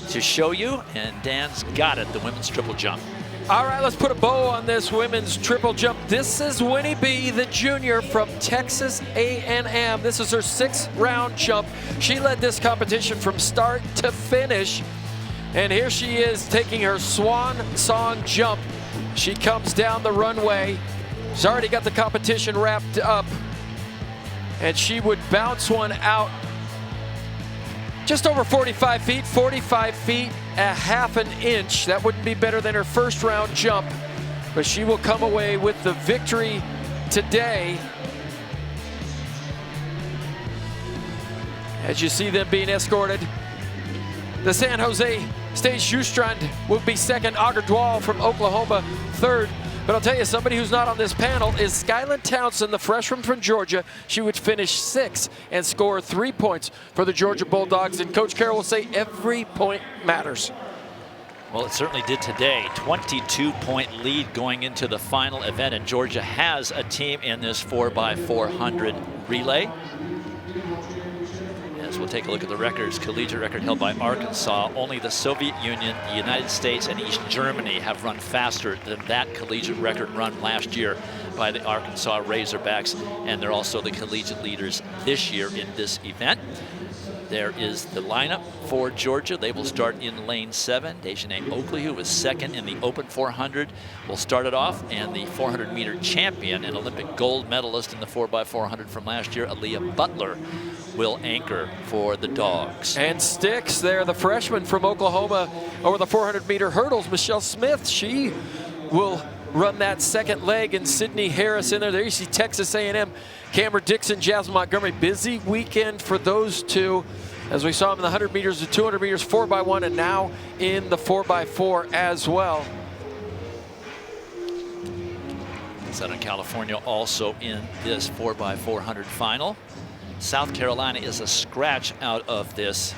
to show you, and Dan's got it, the women's triple jump. All right, let's put a bow on this women's triple jump. This is Winnie B., the junior from Texas A&M. This is her 6th round jump. She led this competition from start to finish. And here she is taking her swan song jump. She comes down the runway. She's already got the competition wrapped up. And she would bounce one out just over 45 feet, 1/2 an inch. That wouldn't be better than her first round jump, but she will come away with the victory today. As you see them being escorted, the San Jose State Schustrand will be second, Auger Dwall from Oklahoma third. But I'll tell you, somebody who's not on this panel is Skyland Townsend, the freshman from Georgia. She would finish 6th and score 3 points for the Georgia Bulldogs. And Coach Carroll will say every point matters. Well, it certainly did today. 22-point lead going into the final event, and Georgia has a team in this 4x400 relay. As we'll take a look at the records, collegiate record held by Arkansas. Only the Soviet Union, the United States, and East Germany have run faster than that collegiate record run last year by the Arkansas Razorbacks, and they're also the collegiate leaders this year in this event. There is the lineup for Georgia. They will start in lane 7. Dejanay Oakley, who was second in the open 400, will start it off. And the 400-meter champion and Olympic gold medalist in the 4x400 from last year, Aaliyah Butler, will anchor for the Dogs. And sticks there, the freshman from Oklahoma over the 400-meter hurdles, Michelle Smith. She will run that second leg, and Sydney Harris in there. There you see Texas A&M, Cameron Dixon, Jasmine Montgomery. Busy weekend for those two, as we saw them in the 100 meters, the 200 meters, 4x1, and now in the 4x4 as well. Southern California also in this 4x400 final. South Carolina is a scratch out of this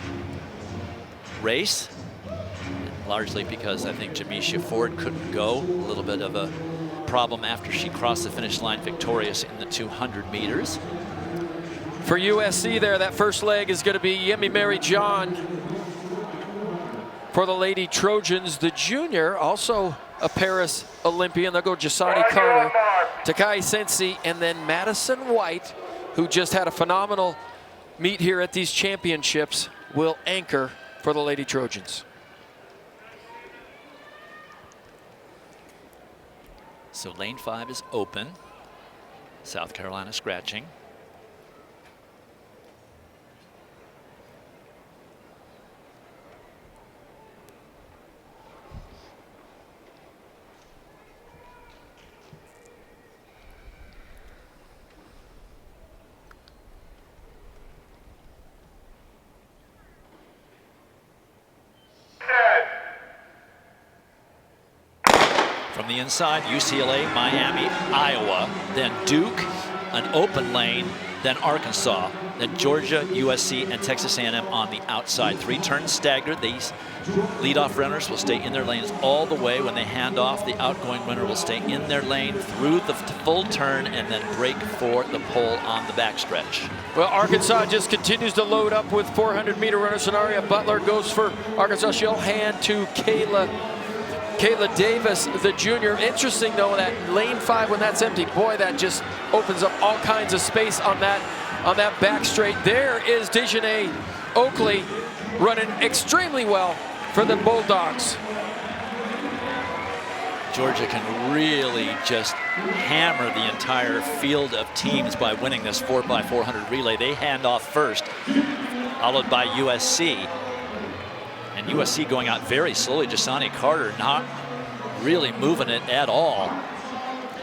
race, largely because I think Jamisha Ford couldn't go. A little bit of a problem after she crossed the finish line victorious in the 200 meters. For USC there, that first leg is going to be Yemi Mary John. For the Lady Trojans, the junior, also a Paris Olympian. They'll go Jasani Carter, Takai Sensi, and then Madison White, who just had a phenomenal meet here at these championships, will anchor for the Lady Trojans. So lane 5 is open. South Carolina scratching. From the inside, UCLA, Miami, Iowa, then Duke, an open lane, then Arkansas, then Georgia, USC, and Texas A&M on the outside. 3 turns staggered. These leadoff runners will stay in their lanes all the way. When they hand off, the outgoing runner will stay in their lane through the full turn and then break for the pole on the backstretch. Well, Arkansas just continues to load up with 400-meter runner. Sonaria Butler goes for Arkansas. She'll hand to Kayla Davis, the junior. Interesting, though, that lane 5, when that's empty, boy, that just opens up all kinds of space on that back straight. There is Dejanay Oakley running extremely well for the Bulldogs. Georgia can really just hammer the entire field of teams by winning this 4x400 relay. They hand off first, followed by USC. And USC going out very slowly. Jasani Carter not really moving it at all.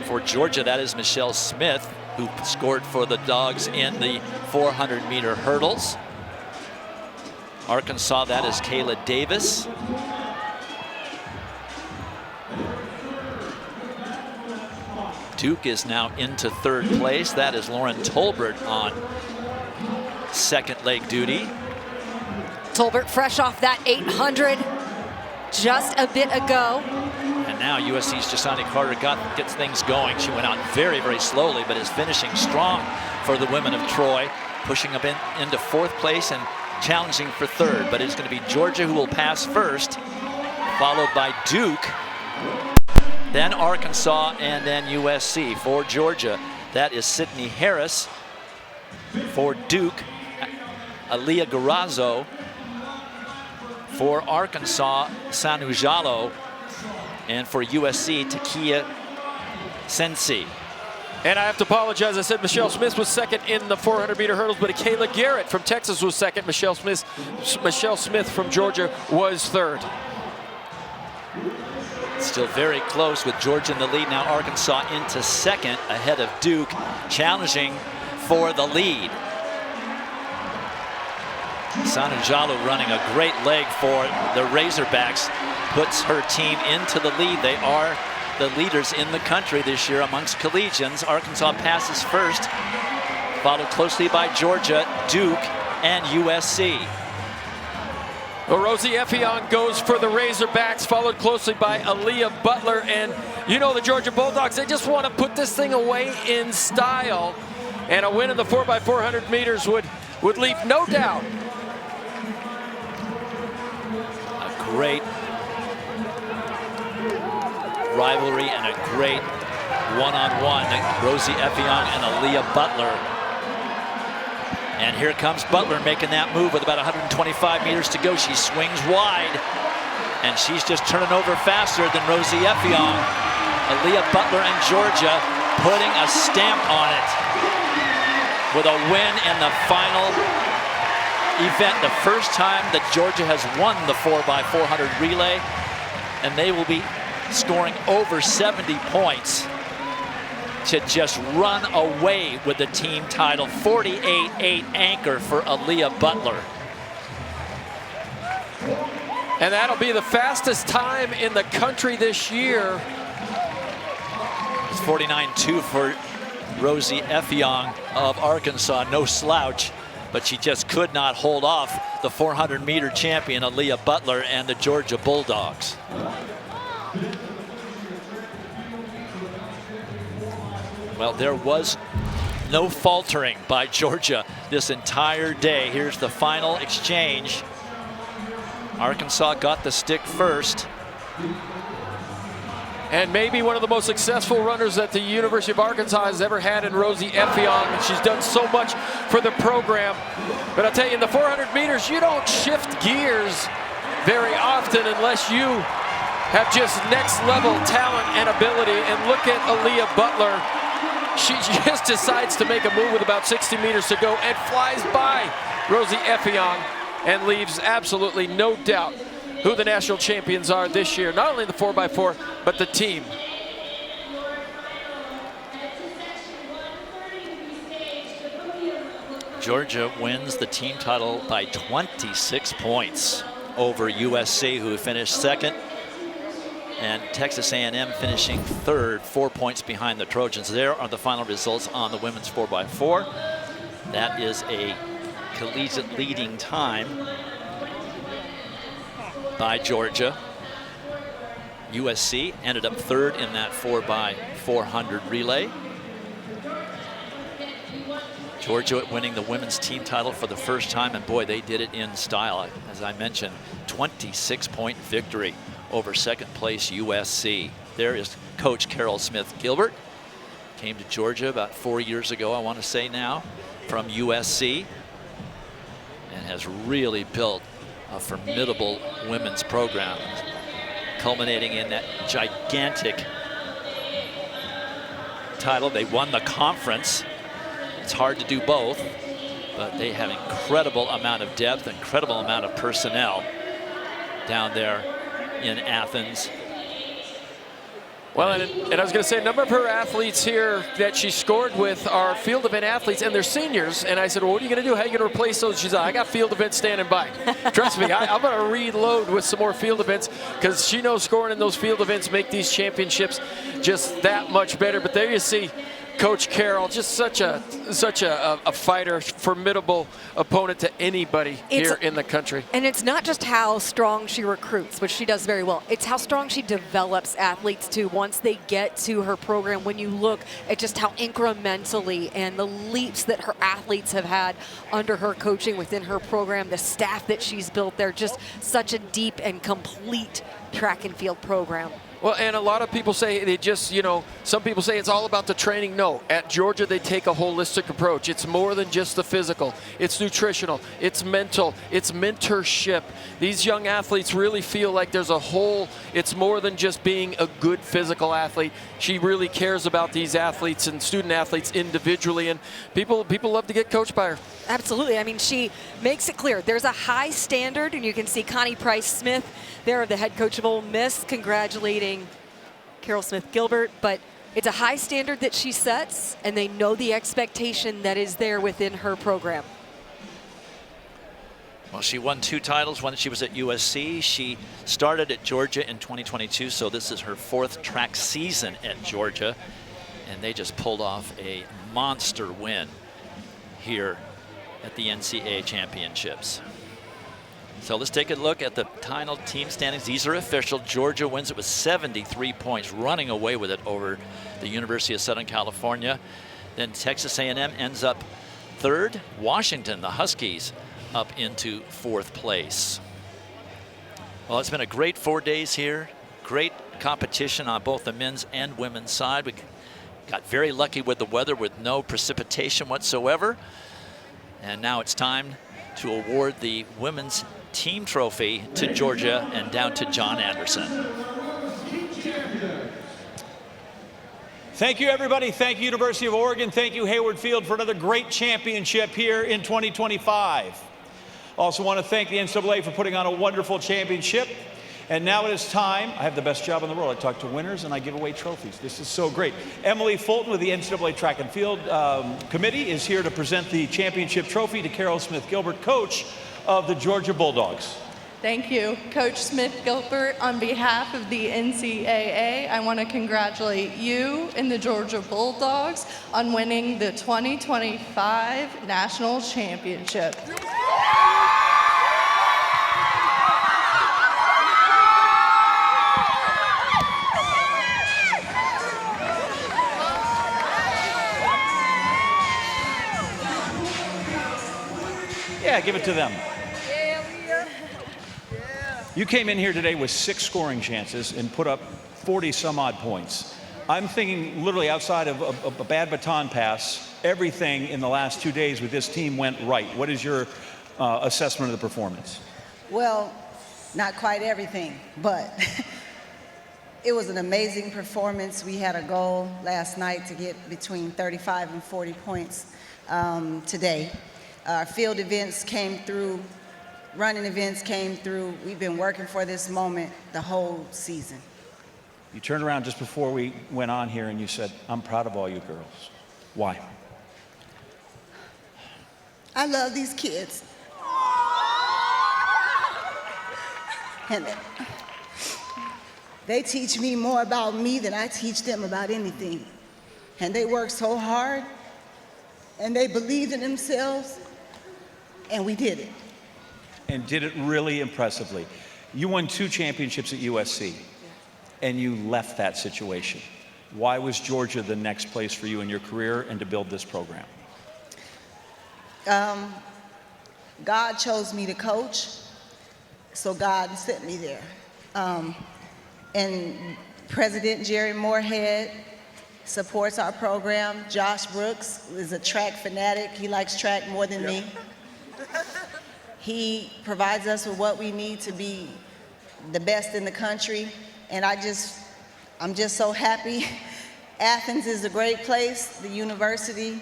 For Georgia, that is Michelle Smith, who scored for the Dogs in the 400-meter hurdles. Arkansas, that is Kayla Davis. Duke is now into third place. That is Lauren Tolbert on second leg duty. Tolbert fresh off that 800 just a bit ago. And now USC's Jasani Carter gets things going. She went out very, very slowly, but is finishing strong for the women of Troy, pushing up into fourth place and challenging for third. But it's going to be Georgia who will pass first, followed by Duke, then Arkansas, and then USC. For Georgia, that is Sydney Harris. For Duke, Aaliyah Garazzo. For Arkansas, Sanu Jalo. And for USC, Takia Sensi. And I have to apologize. I said Michelle Smith was second in the 400-meter hurdles, but Kayla Garrett from Texas was second. Michelle Smith from Georgia was third. Still very close with Georgia in the lead. Now Arkansas into second ahead of Duke, challenging for the lead. Sanu Jalo running a great leg for the Razorbacks, puts her team into the lead. They are the leaders in the country this year amongst collegians. Arkansas passes first, followed closely by Georgia, Duke, and USC. Well, Rosie Effiong goes for the Razorbacks, followed closely by Aaliyah Butler. And you know the Georgia Bulldogs, they just want to put this thing away in style. And a win in the 4x400 meters would leave no doubt. A great rivalry and a great one-on-one. Rosie Effiong and Aaliyah Butler. And here comes Butler making that move with about 125 meters to go. She swings wide, and she's just turning over faster than Rosie Effiong. Aaliyah Butler and Georgia putting a stamp on it with a win in the final event. The first time that Georgia has won the 4x400 relay, and they will be scoring over 70 points to just run away with the team title. 48-8 anchor for Aaliyah Butler. And that'll be the fastest time in the country this year. It's 49-2 for Rosie Effiong of Arkansas. No slouch, but she just could not hold off the 400-meter champion Aaliyah Butler and the Georgia Bulldogs. Well, there was no faltering by Georgia this entire day. Here's the final exchange. Arkansas got the stick first. And maybe one of the most successful runners that the University of Arkansas has ever had in Rosie Effiong. She's done so much for the program. But I'll tell you, in the 400 meters, you don't shift gears very often unless you have just next level talent and ability. And look at Aaliyah Butler. She just decides to make a move with about 60 meters to go and flies by Rosie Effiong and leaves absolutely no doubt who the national champions are this year. Not only the 4x4, but the team. Georgia wins the team title by 26 points over USC, who finished second, and Texas A&M finishing third, 4 points behind the Trojans. There are the final results on the women's 4x4. That is a collegiate leading time by Georgia. USC ended up third in that 4x400 relay. Georgia winning the women's team title for the first time, and boy, they did it in style. As I mentioned, 26-point victory over second place USC. There is Coach Carol Smith Gilbert. Came to Georgia about 4 years ago, I want to say now, from USC, and has really built a formidable women's program, culminating in that gigantic title. They won the conference. It's hard to do both, but they have incredible amount of depth, incredible amount of personnel down there in Athens. Well, and I was going to say, a number of her athletes here that she scored with are field event athletes, and they're seniors. And I said, well, what are you going to do? How are you going to replace those? She's like, I got field events standing by. Trust me, I'm going to reload with some more field events, because she knows scoring in those field events make these championships just that much better. But there you see Coach Carroll, just such a fighter, formidable opponent to anybody here in the country. And it's not just how strong she recruits, which she does very well. It's how strong she develops athletes too once they get to her program. When you look at just how incrementally and the leaps that her athletes have had under her coaching within her program, the staff that she's built there, just such a deep and complete track and field program. Well, and a lot of people say they just, some people say it's all about the training. No, at Georgia they take a holistic approach. It's more than just the physical. It's nutritional, it's mental, it's mentorship. These young athletes really feel like there's a whole, it's more than just being a good physical athlete. She really cares about these athletes and student athletes individually, and people love to get coached by her. Absolutely. I mean, she makes it clear there's a high standard, and you can see Connie Price-Smith there, the head coach of Ole Miss, congratulating Carol Smith-Gilbert. But it's a high standard that she sets, and they know the expectation that is there within her program. Well, she won 2 titles when she was at USC. She started at Georgia in 2022, so this is her 4th track season at Georgia. And they just pulled off a monster win here at the NCAA championships. So let's take a look at the final team standings. These are official. Georgia wins it with 73 points, running away with it over the University of Southern California. Then Texas A&M ends up 3rd. Washington, the Huskies, up into 4th place. Well, it's been a great 4 days here. Great competition on both the men's and women's side. We got very lucky with the weather with no precipitation whatsoever. And now it's time to award the women's team trophy to Georgia and down to John Anderson. Thank you, everybody. Thank you, University of Oregon. Thank you, Hayward Field, for another great championship here in 2025. Also want to thank the NCAA for putting on a wonderful championship. And now it is time. I have the best job in the world. I talk to winners and I give away trophies. This is so great. Emily Fulton with the NCAA Track and Field Committee is here to present the championship trophy to Carol Smith-Gilbert, coach of the Georgia Bulldogs. Thank you. Coach Smith-Gilbert, on behalf of the NCAA, I want to congratulate you and the Georgia Bulldogs on winning the 2025 National Championship. Yeah, give it to them. You came in here today with 6 scoring chances and put up 40 some odd points. I'm thinking literally outside of a bad baton pass, everything in the last 2 days with this team went right. What is your assessment of the performance? Well, not quite everything, but it was an amazing performance. We had a goal last night to get between 35 and 40 points today. Our field events came through, running events came through. We've been working for this moment the whole season. You turned around just before we went on here and you said, I'm proud of all you girls. Why? I love these kids. And they teach me more about me than I teach them about anything. And they work so hard, and they believed in themselves, and we did it. And did it really impressively. You won 2 championships at USC, and you left that situation. Why was Georgia the next place for you in your career and to build this program? God chose me to coach, so God sent me there. And President Jerry Moorhead supports our program. Josh Brooks is a track fanatic. He likes track more than me. He provides us with what we need to be the best in the country, and I'm just so happy. Athens is a great place. The university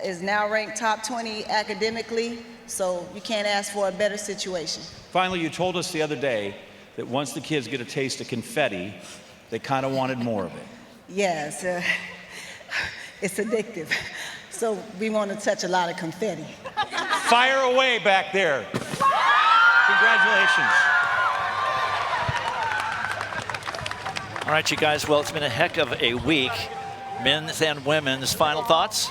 is now ranked top 20 academically, so you can't ask for a better situation. Finally, you told us the other day that once the kids get a taste of confetti, they kind of wanted more of it. Yes, it's addictive. So we want to touch a lot of confetti. Fire away back there. Congratulations. All right, you guys, well, it's been a heck of a week. Men's and women's. Final thoughts?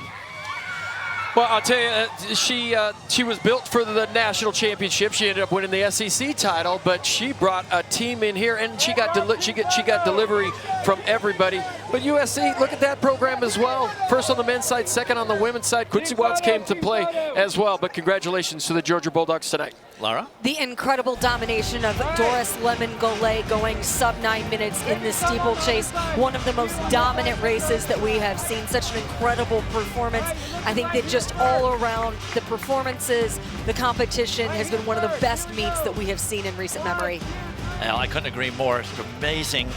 Well, I'll tell you, she was built for the national championship. She ended up winning the SEC title, but she brought a team in here, and she got delivery from everybody. But USC, look at that program as well. First on the men's side, second on the women's side. Quincy Watts came to play as well. But congratulations to the Georgia Bulldogs tonight. Laura? The incredible domination of Doris Lemon-Golay going sub 9 minutes in the steeplechase. One of the most dominant races that we have seen. Such an incredible performance. I think that just all around the performances, the competition has been one of the best meets that we have seen in recent memory. Well, I couldn't agree more. Amazing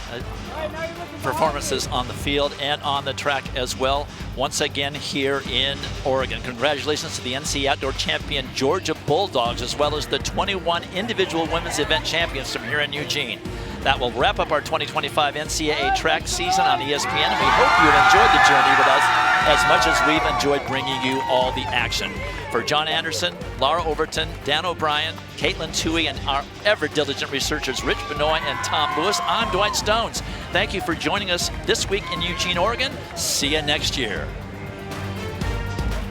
performances on the field and on the track as well. Once again here in Oregon. Congratulations to the NCAA Outdoor Champion Georgia Bulldogs, as well as the 21 individual women's event champions from here in Eugene. That will wrap up our 2025 NCAA track season on ESPN, and we hope you have enjoyed the journey with us as much as we've enjoyed bringing you all the action. For John Anderson, Laura Overton, Dan O'Brien, Caitlin Toohey, and our ever-diligent researchers Rich Benoit and Tom Lewis, I'm Dwight Stones. Thank you for joining us this week in Eugene, Oregon. See you next year.